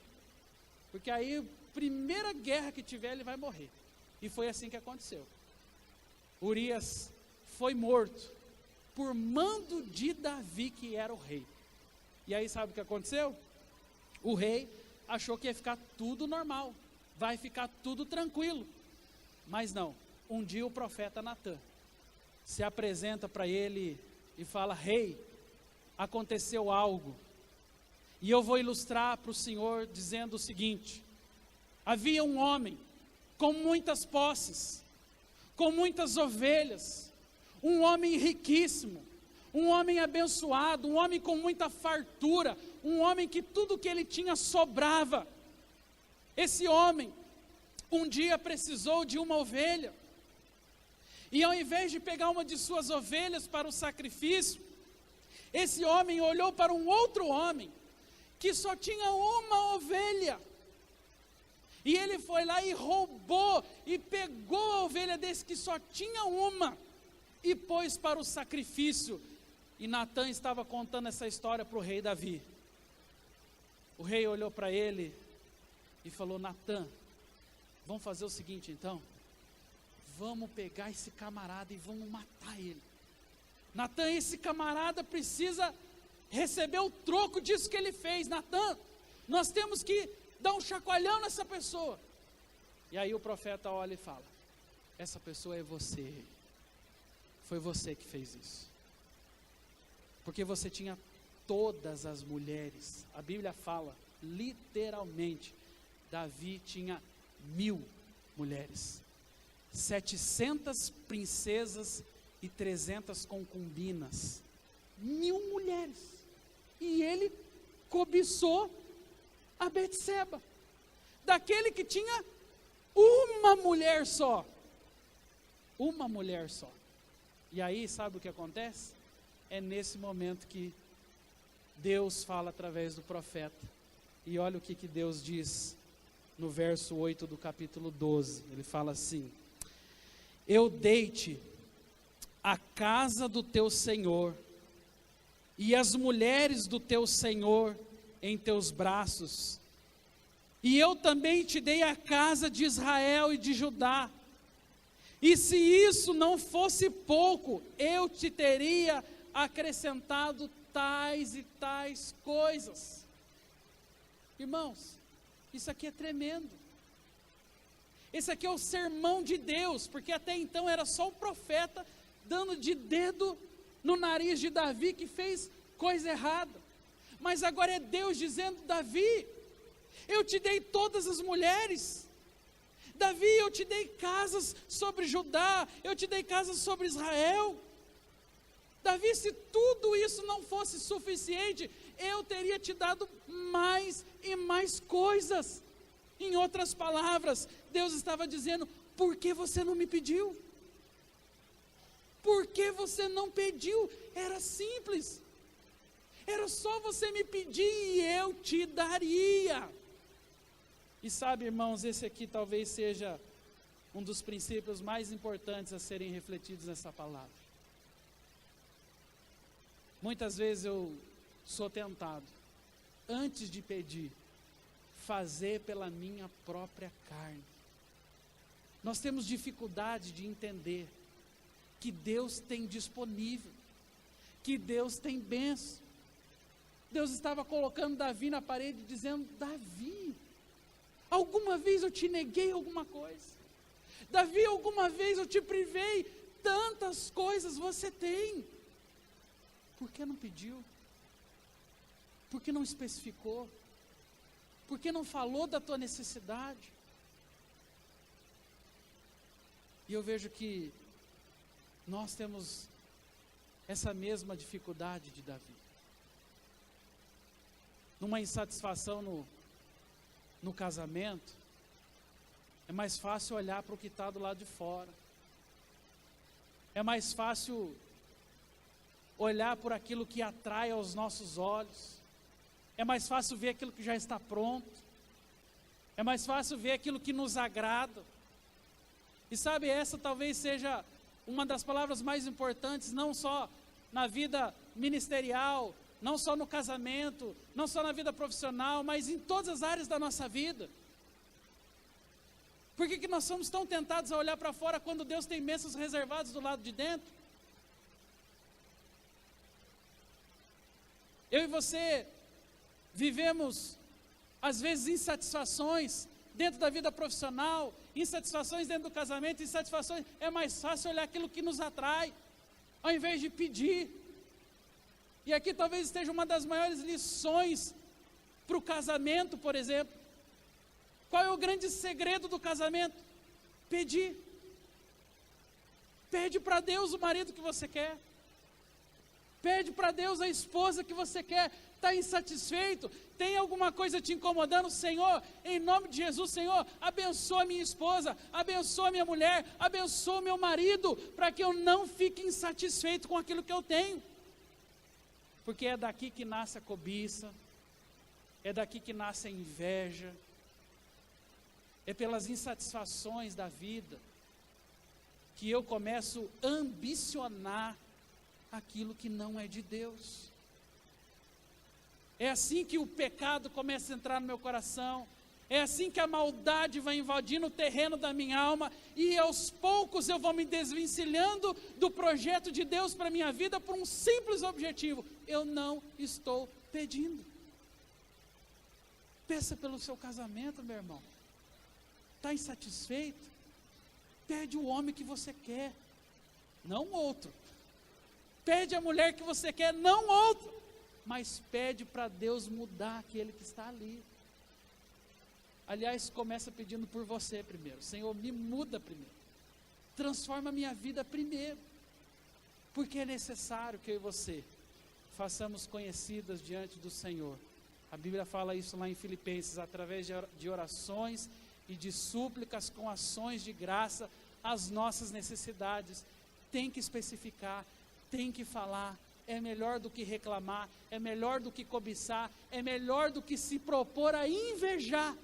porque aí, primeira guerra que tiver, ele vai morrer. E foi assim que aconteceu. Urias foi morto por mando de Davi, que era o rei. E aí sabe o que aconteceu? O rei achou que ia ficar tudo normal, vai ficar tudo tranquilo. Mas não, um dia o profeta Natã se apresenta para ele e fala: rei, aconteceu algo, e eu vou ilustrar para o senhor dizendo o seguinte: havia um homem com muitas posses, com muitas ovelhas, um homem riquíssimo, um homem abençoado, um homem com muita fartura, um homem que tudo que ele tinha sobrava. Esse homem um dia precisou de uma ovelha, e ao invés de pegar uma de suas ovelhas para o sacrifício, esse homem olhou para um outro homem que só tinha uma ovelha, e ele foi lá e roubou e pegou a ovelha desse que só tinha uma e pôs para o sacrifício. E Natã estava contando essa história para o rei Davi. O rei olhou para ele e falou: Natã, vamos fazer o seguinte então, vamos pegar esse camarada e vamos matar ele. Natã, esse camarada precisa receber o troco disso que ele fez. Natã, nós temos que dar um chacoalhão nessa pessoa. E aí o profeta olha e fala: essa pessoa é você, rei. Foi você que fez isso, porque você tinha todas as mulheres. A Bíblia fala, literalmente, Davi tinha 1000 mulheres, 700 princesas e 300 concubinas, 1000 mulheres, e ele cobiçou a Betseba, daquele que tinha uma mulher só, e aí sabe o que acontece? É nesse momento que Deus fala através do profeta, e olha o que Deus diz no verso 8 do capítulo 12, ele fala assim: eu dei-te a casa do teu Senhor, e as mulheres do teu Senhor em teus braços, e eu também te dei a casa de Israel e de Judá, e se isso não fosse pouco, eu te teria acrescentado tais e tais coisas. Irmãos, isso aqui é tremendo. Esse aqui é o sermão de Deus, porque até então era só o profeta dando de dedo no nariz de Davi que fez coisa errada. Mas agora é Deus dizendo: Davi, eu te dei todas as mulheres. Davi, eu te dei casas sobre Judá, eu te dei casas sobre Israel. Davi, se tudo isso não fosse suficiente, eu teria te dado mais e mais coisas. Em outras palavras, Deus estava dizendo: por que você não me pediu? Por que você não pediu? Era simples. Era só você me pedir e eu te daria. E sabe, irmãos, esse aqui talvez seja um dos princípios mais importantes a serem refletidos nessa palavra. Muitas vezes eu sou tentado, antes de pedir, fazer pela minha própria carne. Nós temos dificuldade de entender que Deus tem disponível, que Deus tem bênção. Deus estava colocando Davi na parede, dizendo: Davi, alguma vez eu te neguei alguma coisa? Davi, alguma vez eu te privei? Tantas coisas você tem. Por que não pediu? Por que não especificou? Por que não falou da tua necessidade? E eu vejo que nós temos essa mesma dificuldade de Davi. Numa insatisfação no casamento, é mais fácil olhar para o que está do lado de fora. É mais fácil olhar por aquilo que atrai aos nossos olhos. É mais fácil ver aquilo que já está pronto. É mais fácil ver aquilo que nos agrada. E sabe, essa talvez seja uma das palavras mais importantes, não só na vida ministerial, não só no casamento, não só na vida profissional, mas em todas as áreas da nossa vida. Por que nós somos tão tentados a olhar para fora quando Deus tem bênçãos reservadas do lado de dentro? Eu e você vivemos, às vezes, insatisfações dentro da vida profissional, insatisfações dentro do casamento, insatisfações. É mais fácil olhar aquilo que nos atrai, ao invés de pedir. E aqui talvez esteja uma das maiores lições para o casamento, por exemplo. Qual é o grande segredo do casamento? Pedir. Pede para Deus o marido que você quer. Pede para Deus a esposa que você quer. Está insatisfeito? Tem alguma coisa te incomodando? Senhor, em nome de Jesus, Senhor, abençoa minha esposa, abençoa minha mulher, abençoa meu marido, para que eu não fique insatisfeito com aquilo que eu tenho. Porque é daqui que nasce a cobiça, é daqui que nasce a inveja, é pelas insatisfações da vida que eu começo a ambicionar aquilo que não é de Deus. É assim que o pecado começa a entrar no meu coração, é assim que a maldade vai invadindo o terreno da minha alma, e aos poucos eu vou me desvencilhando do projeto de Deus para a minha vida por um simples objetivo: eu não estou pedindo. Peça pelo seu casamento, meu irmão. Está insatisfeito? Pede o homem que você quer, não outro. Pede a mulher que você quer, não outro. Mas pede para Deus mudar aquele que está ali. Aliás, começa pedindo por você primeiro. Senhor, me muda primeiro. Transforma a minha vida primeiro. Porque é necessário que eu e você façamos conhecidas diante do Senhor. A Bíblia fala isso lá em Filipenses: através de orações e de súplicas com ações de graça, as nossas necessidades. Tem que especificar, tem que falar. É melhor do que reclamar, é melhor do que cobiçar, é melhor do que se propor a invejar,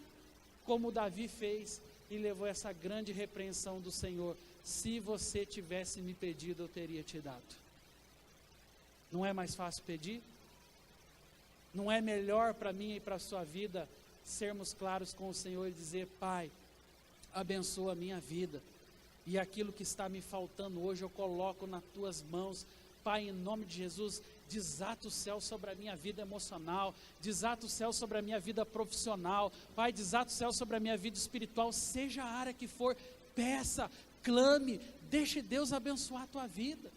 como Davi fez e levou essa grande repreensão do Senhor: se você tivesse me pedido, eu teria te dado. Não é mais fácil pedir? Não é melhor para mim e para a sua vida sermos claros com o Senhor e dizer: Pai, abençoa a minha vida, e aquilo que está me faltando hoje eu coloco nas tuas mãos. Pai, em nome de Jesus, desata o céu sobre a minha vida emocional, desata o céu sobre a minha vida profissional, Pai, desata o céu sobre a minha vida espiritual, seja a área que for, peça, clame, deixe Deus abençoar a tua vida.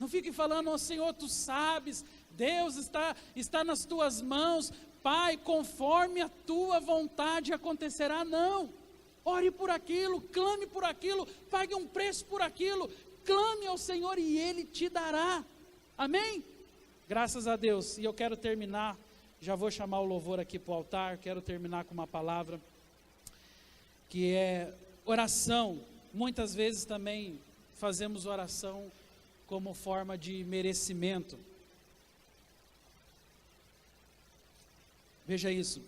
Não fique falando, oh Senhor, tu sabes, Deus está nas tuas mãos, Pai, conforme a tua vontade acontecerá. Não, ore por aquilo, clame por aquilo, pague um preço por aquilo, clame ao Senhor e Ele te dará. Amém? Graças a Deus. E eu quero terminar, já vou chamar o louvor aqui para o altar, quero terminar com uma palavra, que é oração. Muitas vezes também fazemos oração como forma de merecimento. Veja isso.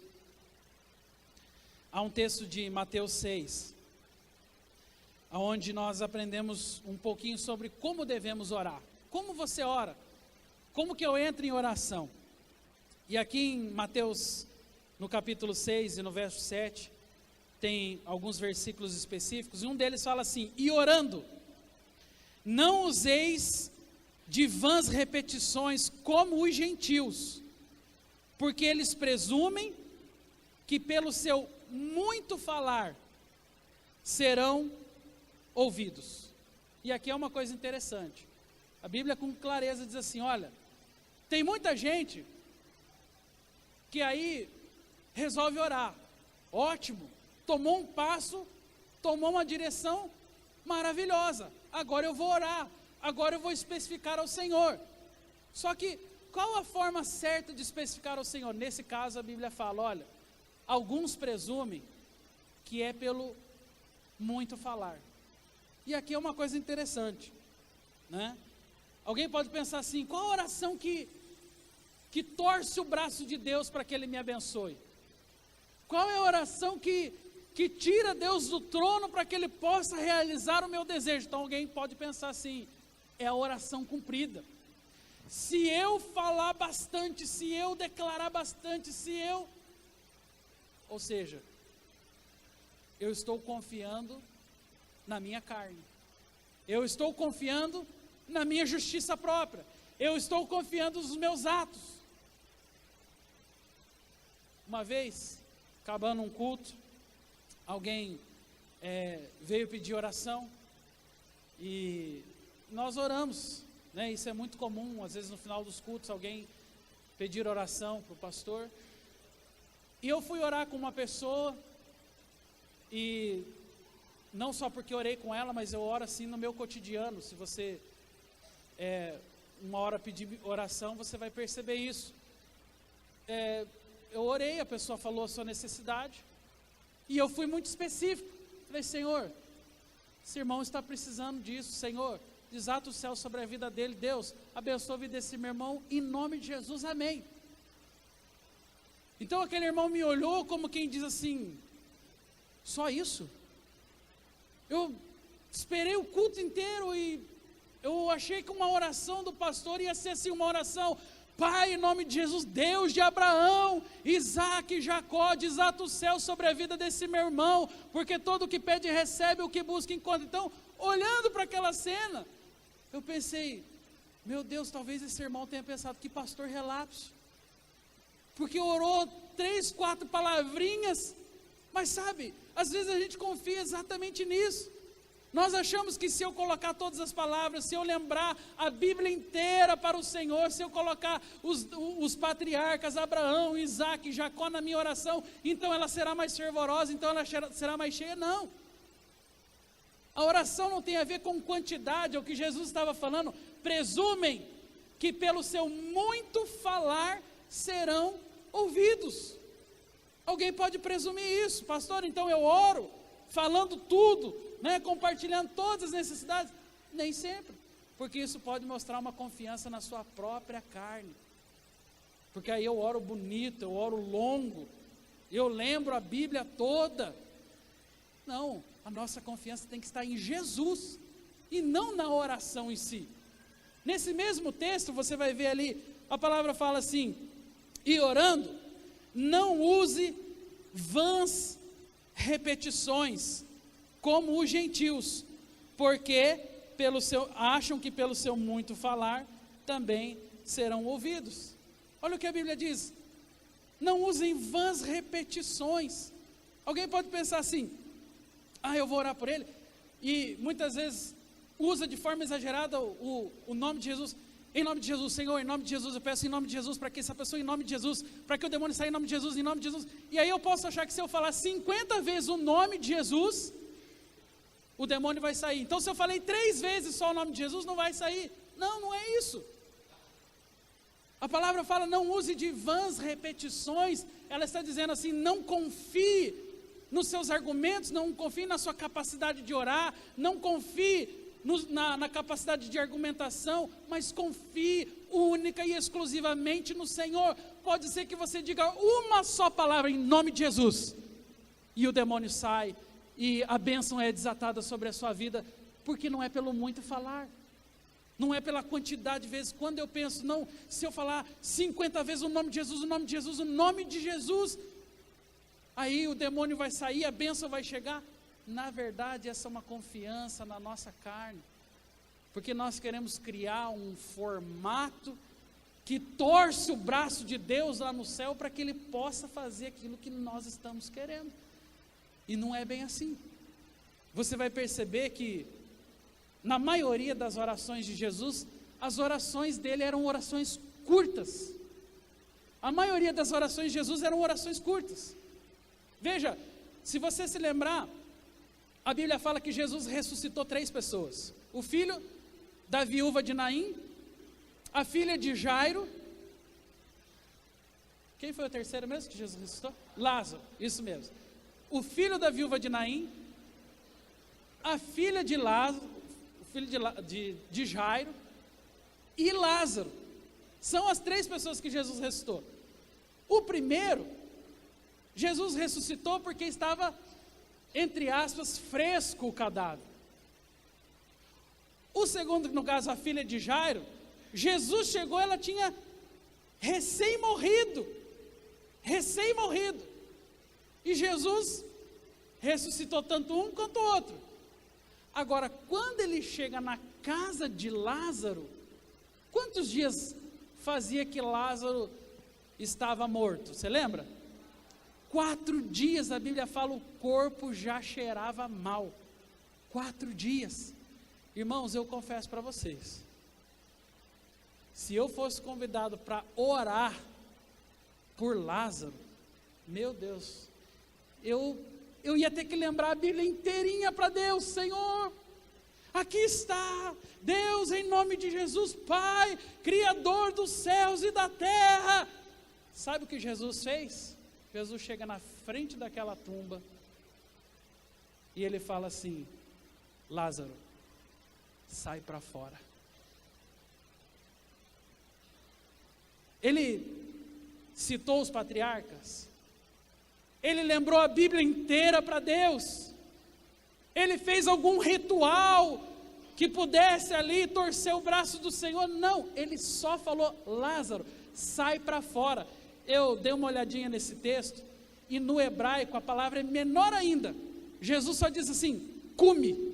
Há um texto de Mateus 6, onde nós aprendemos um pouquinho sobre como devemos orar. Como você ora? Como que eu entro em oração? E aqui em Mateus, no capítulo 6 e no verso 7, tem alguns versículos específicos, e um deles fala assim: e orando, não useis de vãs repetições como os gentios, porque eles presumem que pelo seu muito falar serão ouvidos. E aqui é uma coisa interessante, a Bíblia com clareza diz assim: olha, tem muita gente que aí resolve orar, ótimo, tomou um passo, tomou uma direção maravilhosa, agora eu vou orar, agora eu vou especificar ao Senhor. Só que qual a forma certa de especificar ao Senhor? Nesse caso a Bíblia fala, olha, alguns presumem que é pelo muito falar. E aqui é uma coisa interessante, né? Alguém pode pensar assim, qual a oração que torce o braço de Deus para que Ele me abençoe? Qual é a oração que tira Deus do trono para que Ele possa realizar o meu desejo? Então alguém pode pensar assim, é a oração cumprida. Se eu falar bastante, se eu declarar bastante, ou seja, eu estou confiando na minha carne, eu estou confiando na minha justiça própria, eu estou confiando nos meus atos. Uma vez, acabando um culto, alguém veio pedir oração, e nós oramos, né? Isso é muito comum, às vezes no final dos cultos, alguém pedir oração para o pastor, e eu fui orar com uma pessoa, e não só porque orei com ela, mas eu oro assim no meu cotidiano. Se você uma hora pedir oração, você vai perceber isso. Eu orei, a pessoa falou a sua necessidade, e eu fui muito específico. Falei, Senhor, esse irmão está precisando disso, Senhor, desata o céu sobre a vida dele, Deus, abençoa a vida desse meu irmão, em nome de Jesus, amém. Então aquele irmão me olhou como quem diz assim, só isso? Eu esperei o culto inteiro e eu achei que uma oração do pastor ia ser assim, uma oração, Pai, em nome de Jesus, Deus de Abraão, Isaac e Jacó, desata o céu sobre a vida desse meu irmão, porque todo o que pede recebe, o que busca encontra. Então, olhando para aquela cena, eu pensei, meu Deus, talvez esse irmão tenha pensado, que pastor relapso, porque orou 3, 4 palavrinhas, mas sabe, às vezes a gente confia exatamente nisso. Nós achamos que se eu colocar todas as palavras, se eu lembrar a Bíblia inteira para o Senhor, se eu colocar os patriarcas, Abraão, Isaac e Jacó na minha oração, então ela será mais fervorosa, então ela será mais cheia. Não. A oração não tem a ver com quantidade, é o que Jesus estava falando. Presumem que pelo seu muito falar serão ouvidos. Alguém pode presumir isso, pastor, então eu oro, falando tudo, né, compartilhando todas as necessidades. Nem sempre, porque isso pode mostrar uma confiança na sua própria carne, porque aí eu oro bonito, eu oro longo, eu lembro a Bíblia toda. Não, a nossa confiança tem que estar em Jesus, e não na oração em si. Nesse mesmo texto, você vai ver ali, a palavra fala assim, e orando, não use vãs repetições, como os gentios, porque acham que pelo seu muito falar, também serão ouvidos. Olha o que a Bíblia diz, não usem vãs repetições. Alguém pode pensar assim, eu vou orar por ele, e muitas vezes usa de forma exagerada o nome de Jesus. Em nome de Jesus, Senhor, em nome de Jesus, eu peço em nome de Jesus, para que essa pessoa, em nome de Jesus, para que o demônio saia em nome de Jesus, em nome de Jesus. E aí eu posso achar que se eu falar 50 vezes o nome de Jesus, o demônio vai sair. Então se eu falei 3 vezes só o nome de Jesus, não vai sair. Não, não é isso. A palavra fala, não use de vãs repetições. Ela está dizendo assim, não confie nos seus argumentos, não confie na sua capacidade de orar, não confie na capacidade de argumentação, mas confie única e exclusivamente no Senhor. Pode ser que você diga uma só palavra em nome de Jesus, e o demônio sai, e a bênção é desatada sobre a sua vida, porque não é pelo muito falar, não é pela quantidade de vezes. Quando eu penso, não, se eu falar 50 vezes o nome de Jesus, o nome de Jesus, o nome de Jesus, aí o demônio vai sair, a bênção vai chegar. Na verdade, essa é uma confiança na nossa carne, porque nós queremos criar um formato que torce o braço de Deus lá no céu, para que Ele possa fazer aquilo que nós estamos querendo, e não é bem assim. Você vai perceber que, na maioria das orações de Jesus, as orações dele eram orações curtas. A maioria das orações de Jesus eram orações curtas. Veja, se você se lembrar, a Bíblia fala que Jesus ressuscitou 3 pessoas: o filho da viúva de Naim, a filha de Jairo. Quem foi o terceiro mesmo que Jesus ressuscitou? Lázaro, isso mesmo. O filho da viúva de Naim, a filha de Lázaro, o filho de Jairo e Lázaro. São as 3 pessoas que Jesus ressuscitou. O primeiro, Jesus ressuscitou porque estava, entre aspas, fresco o cadáver. O segundo, no caso, a filha de Jairo, Jesus chegou, ela tinha recém-morrido. E Jesus ressuscitou tanto um quanto o outro. Agora, quando ele chega na casa de Lázaro, quantos dias fazia que Lázaro estava morto? Você lembra? 4 dias, a Bíblia fala, o corpo já cheirava mal. 4 dias. Irmãos, eu confesso para vocês, se eu fosse convidado para orar por Lázaro, meu Deus, eu ia ter que lembrar a Bíblia inteirinha para Deus. Senhor, aqui está, Deus, em nome de Jesus, Pai, Criador dos céus e da terra. Sabe o que Jesus fez? Jesus chega na frente daquela tumba e ele fala assim: Lázaro, sai para fora. Ele citou os patriarcas, ele lembrou a Bíblia inteira para Deus, ele fez algum ritual que pudesse ali torcer o braço do Senhor? Não, ele só falou: Lázaro, sai para fora. Eu dei uma olhadinha nesse texto, e no hebraico a palavra é menor ainda. Jesus só diz assim: come.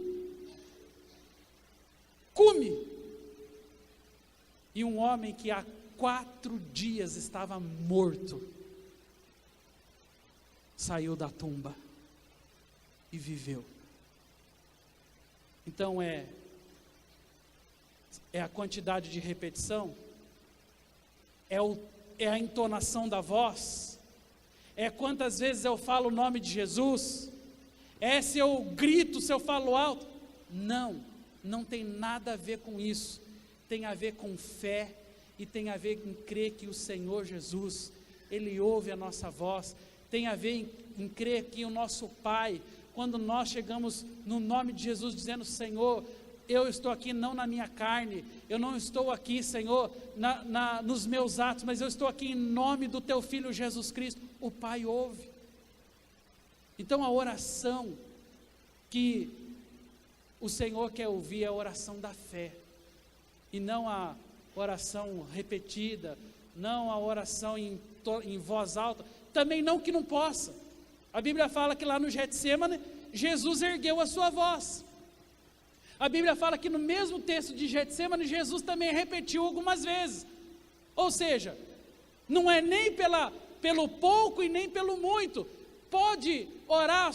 E um homem que há 4 dias estava morto, saiu da tumba e viveu. Então é a quantidade de repetição, é a entonação da voz, é quantas vezes eu falo o nome de Jesus, é se eu grito, se eu falo alto. Não tem nada a ver com isso. Tem a ver com fé, e tem a ver em crer que o Senhor Jesus, Ele ouve a nossa voz. Tem a ver em crer que o nosso Pai, quando nós chegamos no nome de Jesus dizendo: Senhor, eu estou aqui não na minha carne, eu não estou aqui, Senhor, nos meus atos, mas eu estou aqui em nome do Teu Filho Jesus Cristo. O Pai ouve. Então a oração que o Senhor quer ouvir é a oração da fé, e não a oração repetida, não a oração em voz alta, também não que não possa. A Bíblia fala que lá no Getsêmani, Jesus ergueu a sua voz. A Bíblia fala que no mesmo texto de Getsêmani, Jesus também repetiu algumas vezes. Ou seja, não é nem pelo pouco e nem pelo muito. Pode orar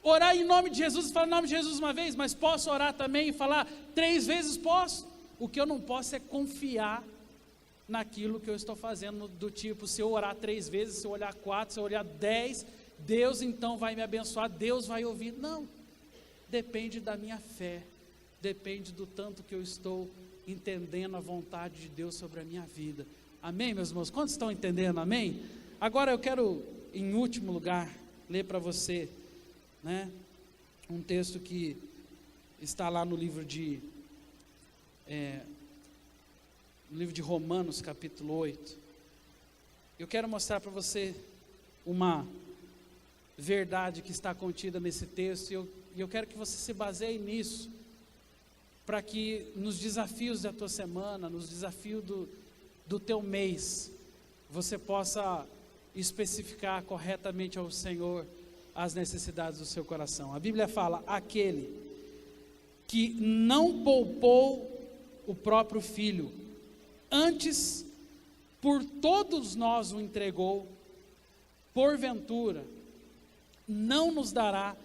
orar em nome de Jesus e falar em nome de Jesus uma vez, mas posso orar também e falar 3 vezes? Posso. O que eu não posso é confiar naquilo que eu estou fazendo, do tipo, se eu orar 3 vezes, se eu olhar 4, se eu olhar 10, Deus então vai me abençoar, Deus vai ouvir. Não, depende da minha fé, depende do tanto que eu estou entendendo a vontade de Deus sobre a minha vida. Amém, meus irmãos? Quantos estão entendendo? Amém? Agora eu quero, em último lugar, ler para você, né, um texto que está lá no livro de Romanos, capítulo 8. Eu quero mostrar para você uma verdade que está contida nesse texto, e eu quero que você se baseie nisso, para que nos desafios da tua semana, nos desafios do teu mês, você possa especificar corretamente ao Senhor as necessidades do seu coração. A Bíblia fala: aquele que não poupou o próprio filho, antes por todos nós o entregou, porventura não nos dará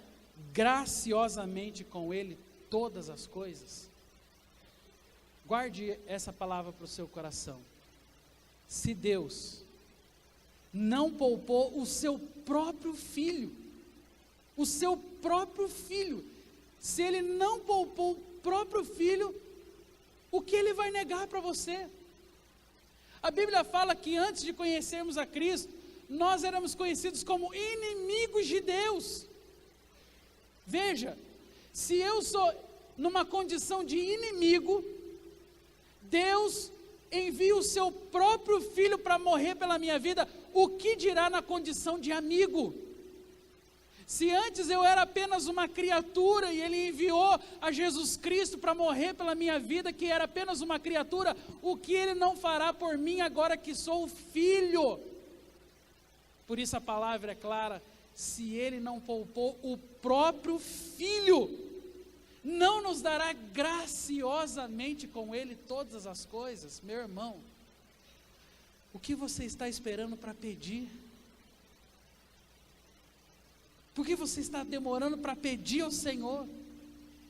graciosamente com ele todas as coisas? Guarde essa palavra para o seu coração. Se Deus não poupou o seu próprio filho, se Ele não poupou o próprio filho, o que Ele vai negar para você? A Bíblia fala que antes de conhecermos a Cristo, nós éramos conhecidos como inimigos de Deus. Veja, se eu sou numa condição de inimigo, Deus envia o seu próprio filho para morrer pela minha vida, o que dirá na condição de amigo? Se antes eu era apenas uma criatura e Ele enviou a Jesus Cristo para morrer pela minha vida, que era apenas uma criatura, o que Ele não fará por mim agora que sou filho? Por isso a palavra é clara: se Ele não poupou o próprio filho, não nos dará graciosamente com Ele todas as coisas? Meu irmão, o que você está esperando para pedir? Por que você está demorando para pedir ao Senhor?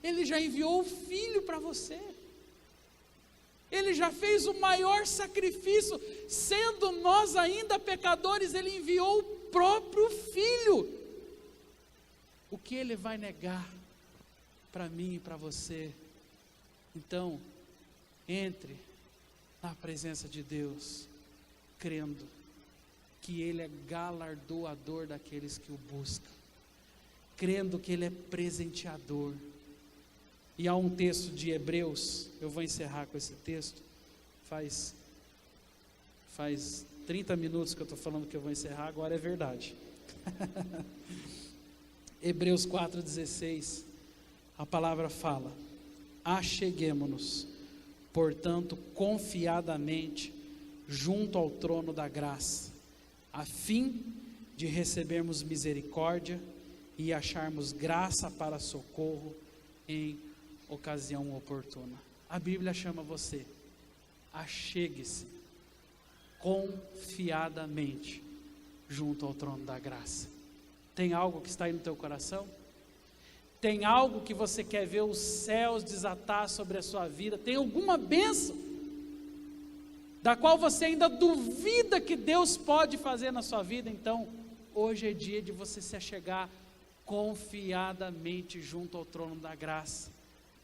Ele já enviou o Filho para você. Ele já fez o maior sacrifício, sendo nós ainda pecadores, Ele enviou o próprio Filho. O que Ele vai negar para mim e para você? Então, entre na presença de Deus, crendo que Ele é galardoador daqueles que o buscam, crendo que Ele é presenteador. E há um texto de Hebreus, eu vou encerrar com esse texto, faz 30 minutos que eu estou falando que eu vou encerrar, agora é verdade. Hebreus 4,16, a palavra fala: acheguemo-nos, portanto, confiadamente, junto ao trono da graça, a fim de recebermos misericórdia e acharmos graça para socorro em ocasião oportuna. A Bíblia chama você: achegue-se confiadamente junto ao trono da graça. Tem algo que está aí no teu coração? Tem algo que você quer ver os céus desatar sobre a sua vida? Tem alguma bênção da qual você ainda duvida que Deus pode fazer na sua vida? Então, hoje é dia de você se achegar confiadamente junto ao trono da graça,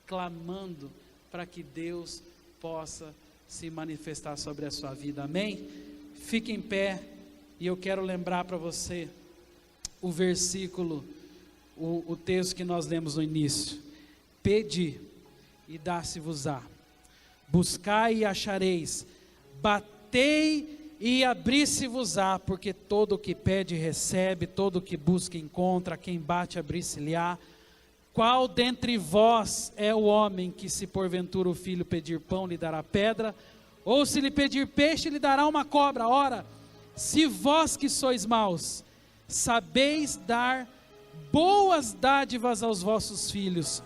clamando para que Deus possa se manifestar sobre a sua vida. Amém? Fique em pé, e eu quero lembrar para você o versículo, o texto que nós lemos no início: pedi e dá-se-vos-á, buscai e achareis, batei e abrir-se-vos-á, porque todo o que pede recebe, todo o que busca encontra, quem bate abrir-se-lhe-á. Qual dentre vós é o homem que, se porventura o filho pedir pão, lhe dará pedra? Ou se lhe pedir peixe, lhe dará uma cobra? Ora, se vós que sois maus, sabeis dar boas dádivas aos vossos filhos,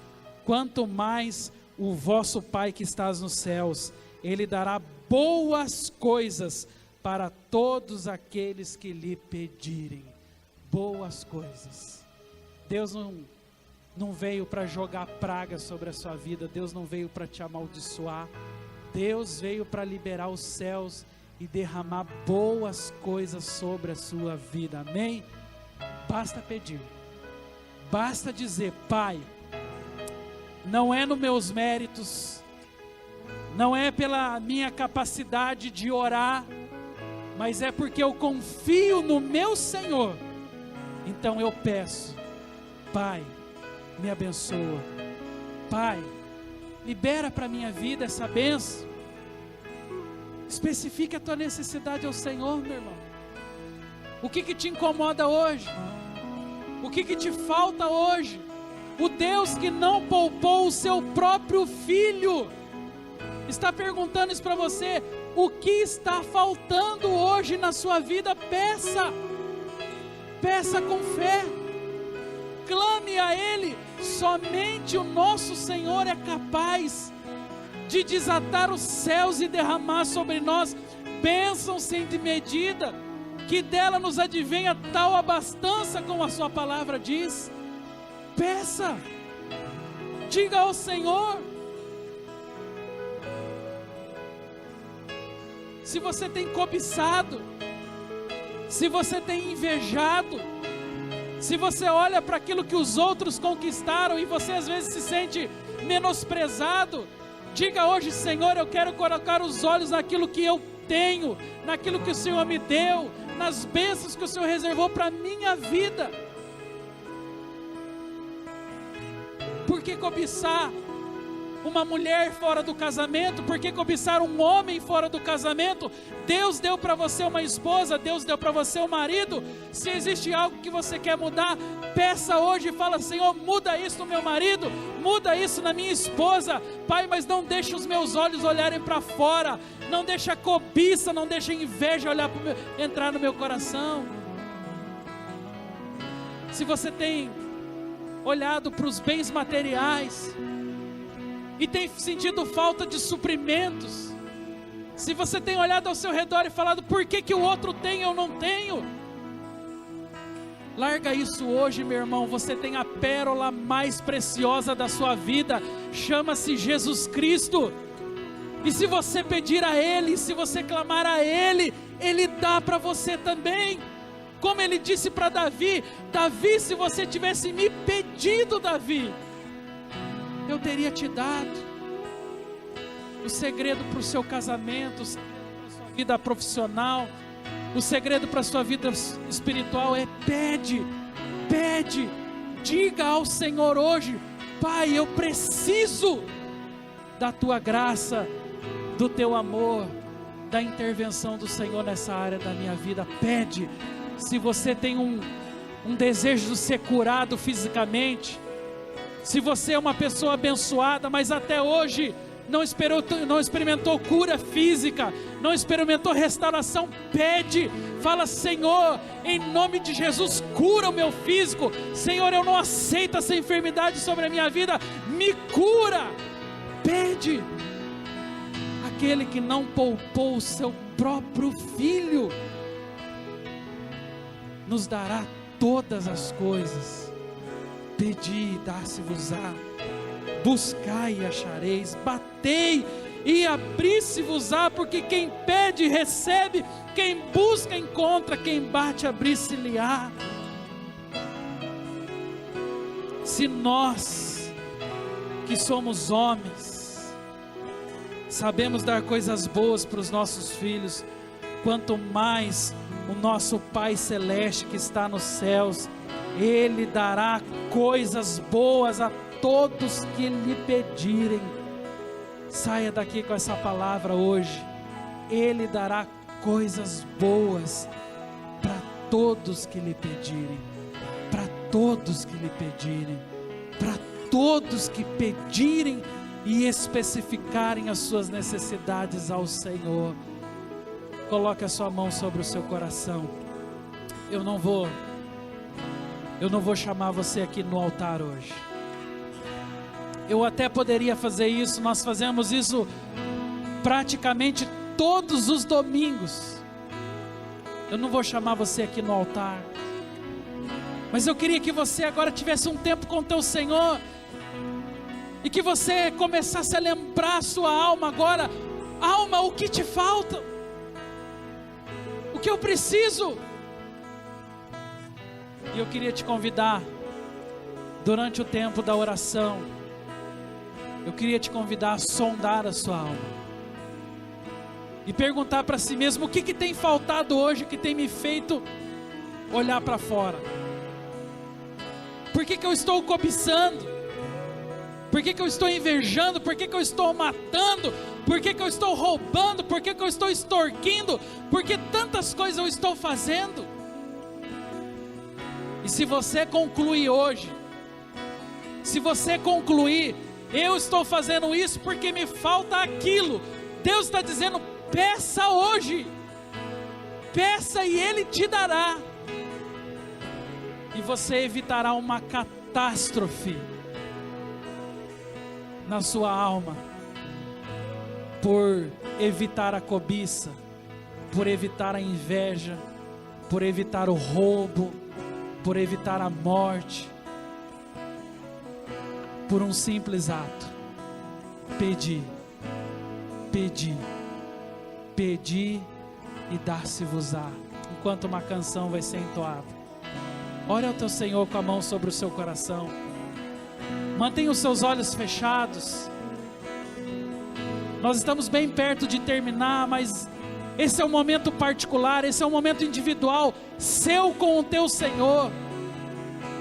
quanto mais o vosso Pai que estás nos céus, Ele dará boas coisas para todos aqueles que lhe pedirem. Boas coisas. Deus não veio para jogar praga sobre a sua vida, Deus não veio para te amaldiçoar, Deus veio para liberar os céus e derramar boas coisas sobre a sua vida, amém? Basta pedir, basta dizer: Pai, não é nos meus méritos, não é pela minha capacidade de orar, mas é porque eu confio no meu Senhor. Então eu peço: Pai, me abençoa, Pai, libera para a minha vida essa bênção. Especifique a tua necessidade ao Senhor, meu irmão. O que te incomoda hoje? O que te falta hoje? O Deus que não poupou o seu próprio filho está perguntando isso para você. O que está faltando hoje na sua vida? Peça com fé, clame a Ele. Somente o nosso Senhor é capaz de desatar os céus e derramar sobre nós bênção sem medida, que dela nos advenha tal abastança como a sua palavra diz. Peça, diga ao Senhor. Se você tem cobiçado, se você tem invejado, se você olha para aquilo que os outros conquistaram e você às vezes se sente menosprezado, diga hoje: Senhor, eu quero colocar os olhos naquilo que eu tenho, naquilo que o Senhor me deu, nas bênçãos que o Senhor reservou para a minha vida. Por que cobiçar uma mulher fora do casamento? Por que cobiçar um homem fora do casamento? Deus deu para você uma esposa, Deus deu para você um marido. Se existe algo que você quer mudar, peça hoje e fala: Senhor, muda isso no meu marido, muda isso na minha esposa, Pai, mas não deixe os meus olhos olharem para fora, não deixe a cobiça, não deixe a inveja entrar no meu coração. Se você tem olhado para os bens materiais e tem sentido falta de suprimentos, se você tem olhado ao seu redor e falado: por que o outro tem e eu não tenho? Larga isso hoje, meu irmão. Você tem a pérola mais preciosa da sua vida, chama-se Jesus Cristo. E se você pedir a Ele, se você clamar a Ele, Ele dá para você também. Como Ele disse para Davi: Davi, se você tivesse me pedido, Davi, eu teria te dado. O segredo para o seu casamento, o segredo para a sua vida profissional, o segredo para a sua vida espiritual é pede, diga ao Senhor hoje: Pai, eu preciso da Tua graça, do Teu amor, da intervenção do Senhor nessa área da minha vida. Pede. Se você tem um desejo de ser curado fisicamente, se você é uma pessoa abençoada, mas até hoje não experimentou cura física, não experimentou restauração, pede, fala: Senhor, em nome de Jesus, cura o meu físico. Senhor, eu não aceito essa enfermidade sobre a minha vida, me cura. Pede. Aquele que não poupou o seu próprio filho nos dará todas as coisas. Pedi e dá-se-vos-á, buscai e achareis, batei e abri-se-vos-á, porque quem pede recebe, quem busca encontra, quem bate abrir-se-lhe-á. Se nós que somos homens sabemos dar coisas boas para os nossos filhos, quanto mais o nosso Pai Celeste que está nos céus, Ele dará coisas boas a todos que lhe pedirem. Saia daqui com essa palavra hoje. Ele dará coisas boas para todos que lhe pedirem, para todos que lhe pedirem, para todos que pedirem e especificarem as suas necessidades ao Senhor. Coloque a sua mão sobre o seu coração. Eu não vou chamar você aqui no altar hoje. Eu até poderia fazer isso, nós fazemos isso praticamente todos os domingos. Eu não vou chamar você aqui no altar. Mas eu queria que você agora tivesse um tempo com o teu Senhor, e que você começasse a lembrar a sua alma agora. Alma, o que te falta? O que eu preciso? E eu queria te convidar, durante o tempo da oração, eu queria te convidar a sondar a sua alma e perguntar para si mesmo: o que tem faltado hoje, que tem me feito olhar para fora? Por que eu estou cobiçando? Por que eu estou invejando? Por que eu estou matando? Por que eu estou roubando? Por que eu estou extorquindo? Por que tantas coisas eu estou fazendo? E se você concluir hoje, se você concluir: eu estou fazendo isso porque me falta aquilo, Deus está dizendo: peça hoje, peça e Ele te dará, e você evitará uma catástrofe na sua alma, por evitar a cobiça, por evitar a inveja, por evitar o roubo, por evitar a morte, por um simples ato: pedir, pedir, pedir e dar-se-vos-á. Enquanto uma canção vai ser entoada, ore ao teu Senhor com a mão sobre o seu coração. Mantenha os seus olhos fechados. Nós estamos bem perto de terminar, mas esse é um momento particular, esse é um momento individual, seu com o teu Senhor.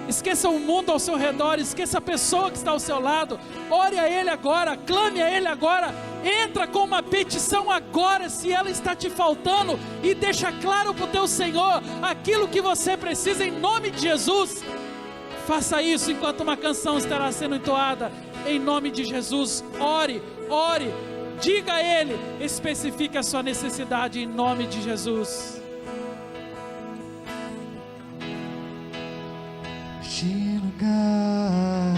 Esqueça o mundo ao seu redor, esqueça a pessoa que está ao seu lado. Ore a Ele agora, clame a Ele agora. Entra com uma petição agora, se ela está te faltando, e deixa claro para o teu Senhor aquilo que você precisa, em nome de Jesus. Faça isso enquanto uma canção estará sendo entoada, em nome de Jesus. Ore, ore, diga a Ele, especifique a sua necessidade, em nome de Jesus. Este lugar,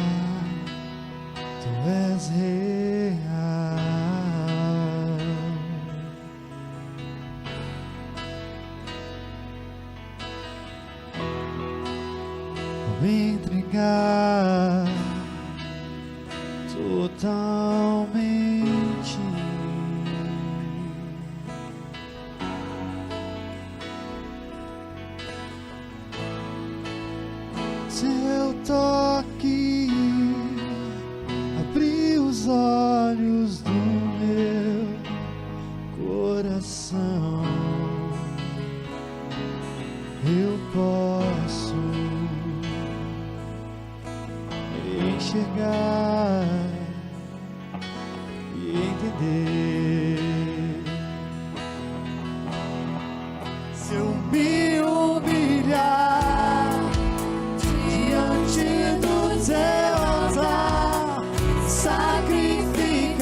Tu és real. Vou me entregar totalmente. Seu toque abriu os olhos do meu coração. Eu posso enxergar e entender. Se eu me humilhar diante do teu altar, sacrificar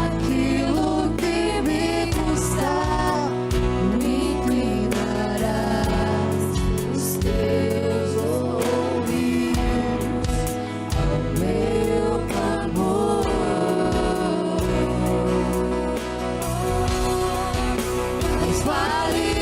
aquilo que me custar, me inclinarás os teus ouvidos ao meu clamor. Mas vale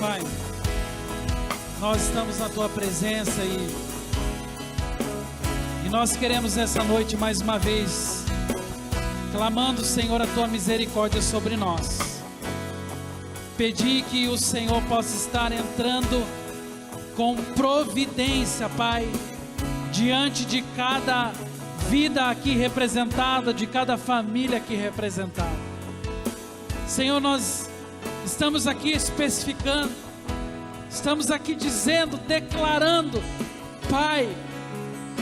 Pai, nós estamos na Tua presença e nós queremos essa noite mais uma vez, clamando, Senhor, a Tua misericórdia sobre nós. Pedir que o Senhor possa estar entrando com providência, Pai, diante de cada vida aqui representada, de cada família aqui representada. Senhor, nós estamos aqui especificando, estamos aqui dizendo, declarando, Pai,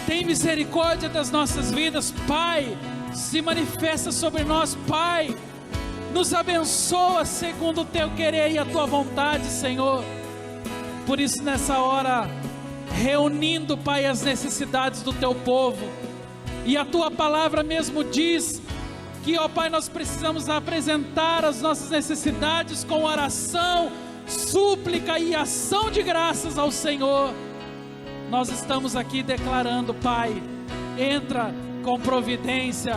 tem misericórdia das nossas vidas, Pai, se manifesta sobre nós, Pai, nos abençoa segundo o Teu querer e a Tua vontade, Senhor. Por isso nessa hora, reunindo, Pai, as necessidades do Teu povo, e a Tua palavra mesmo diz que, ó Pai, nós precisamos apresentar as nossas necessidades com oração, súplica e ação de graças ao Senhor. Nós estamos aqui declarando, Pai, entra com providência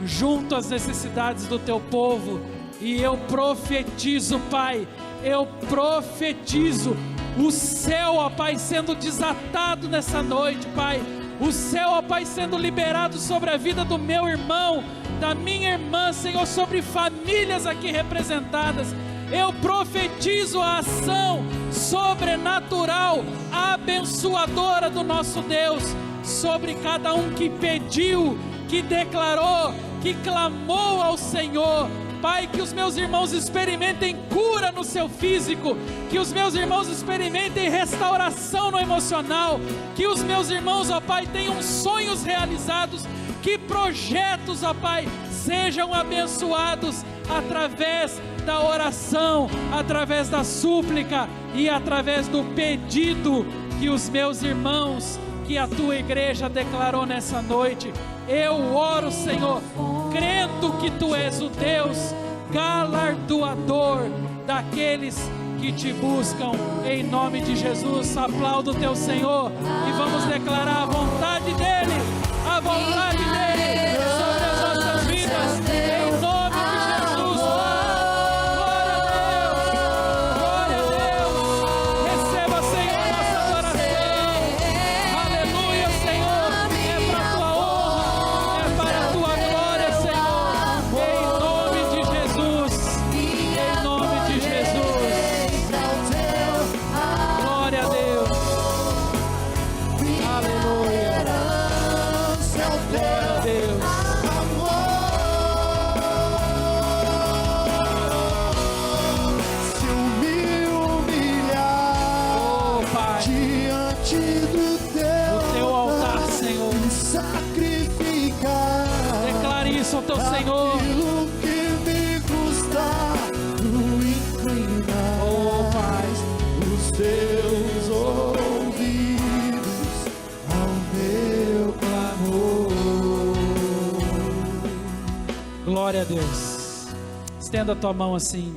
junto às necessidades do Teu povo, e eu profetizo, Pai, eu profetizo o céu, ó Pai, sendo desatado nessa noite, Pai, o céu, ó Pai, sendo liberado sobre a vida do meu irmão, da minha irmã, Senhor, sobre famílias aqui representadas. Eu profetizo a ação sobrenatural, abençoadora do nosso Deus, sobre cada um que pediu, que declarou, que clamou ao Senhor. Pai, que os meus irmãos experimentem cura no seu físico, que os meus irmãos experimentem restauração no emocional, que os meus irmãos, ó Pai, tenham sonhos realizados, que projetos, ó Pai, sejam abençoados através da oração, através da súplica e através do pedido que os meus irmãos, que a Tua igreja declarou nessa noite. Eu oro, Senhor, crendo que Tu és o Deus galardoador daqueles que Te buscam, em nome de Jesus. Aplauda o Teu Senhor e vamos declarar a vontade dEle, a vontade dEle sobre as nossas vidas, em nome de Jesus. Glória a Deus, receba, Senhor, nossa adoração. Aleluia, Senhor, é para a Tua honra, é para a Tua glória, Senhor, em nome de Jesus, em nome de Jesus. Glória a Deus, aleluia, glória a Deus. Se eu me humilhar, Oh, Pai, diante do Teu altar, Senhor, e sacrificar declare isso ao Teu Senhor. aquilo que me custa tu inclinar Oh, Pai, os Teus ouvidos ao meu clamor. glória a Deus. Estenda a tua mão assim.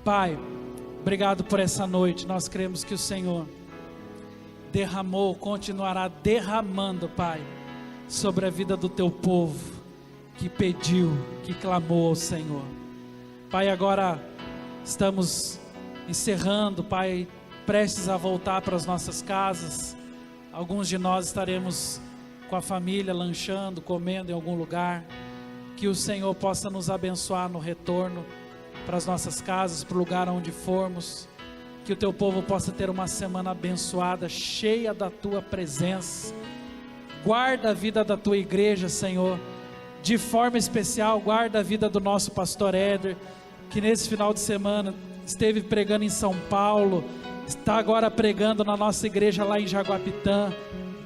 Pai, obrigado por essa noite. Nós cremos que o Senhor derramou, continuará derramando, Pai, sobre a vida do Teu povo que pediu, que clamou ao Senhor. Pai, agora estamos encerrando, Pai, prestes a voltar para as nossas casas. Alguns de nós estaremos com a família lanchando, comendo em algum lugar. Que o Senhor possa nos abençoar no retorno para as nossas casas, para o lugar onde formos. Que o Teu povo possa ter uma semana abençoada, cheia da Tua presença. Guarda a vida da Tua igreja, Senhor, de forma especial. Guarda a vida do nosso pastor Éder, que nesse final de semana esteve pregando em São Paulo, está agora pregando na nossa igreja lá em Jaguapitã.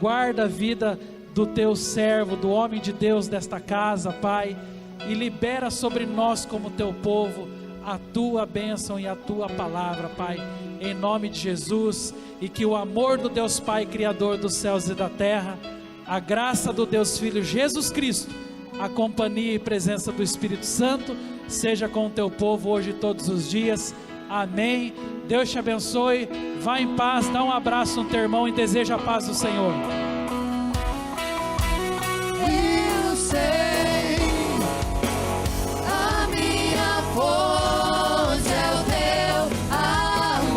Guarda a vida do Teu servo, do homem de Deus desta casa, Pai, e libera sobre nós como Teu povo a Tua bênção e a Tua palavra, Pai, em nome de Jesus. E que o amor do Deus Pai, Criador dos céus e da terra, a graça do Deus Filho Jesus Cristo, a companhia e presença do Espírito Santo seja com o Teu povo hoje e todos os dias. Amém. Deus te abençoe. Vá em paz, dá um abraço no teu irmão e deseja a paz do Senhor. Eu sei, a minha força é o Teu amor.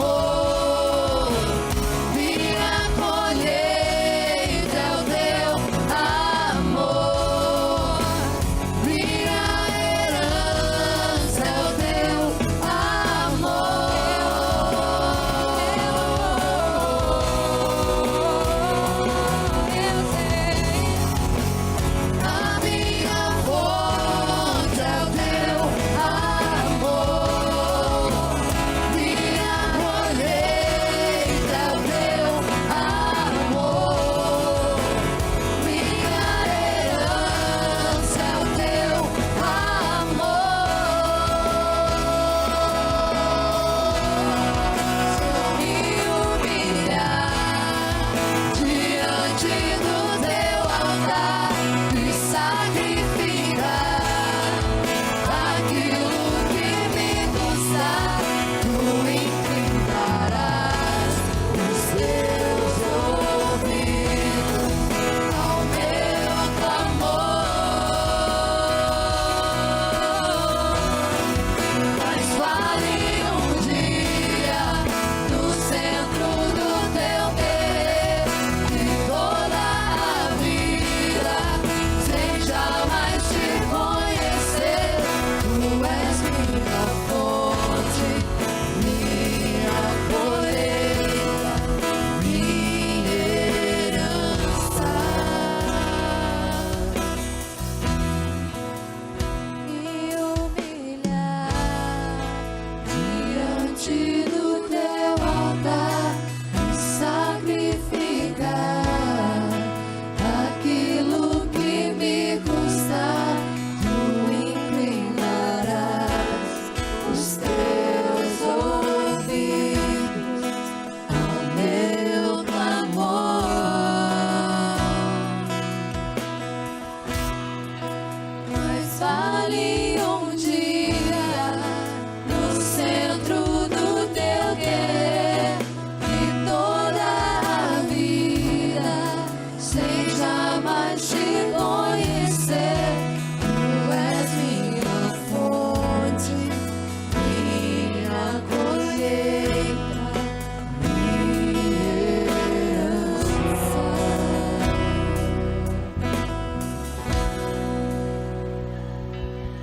vale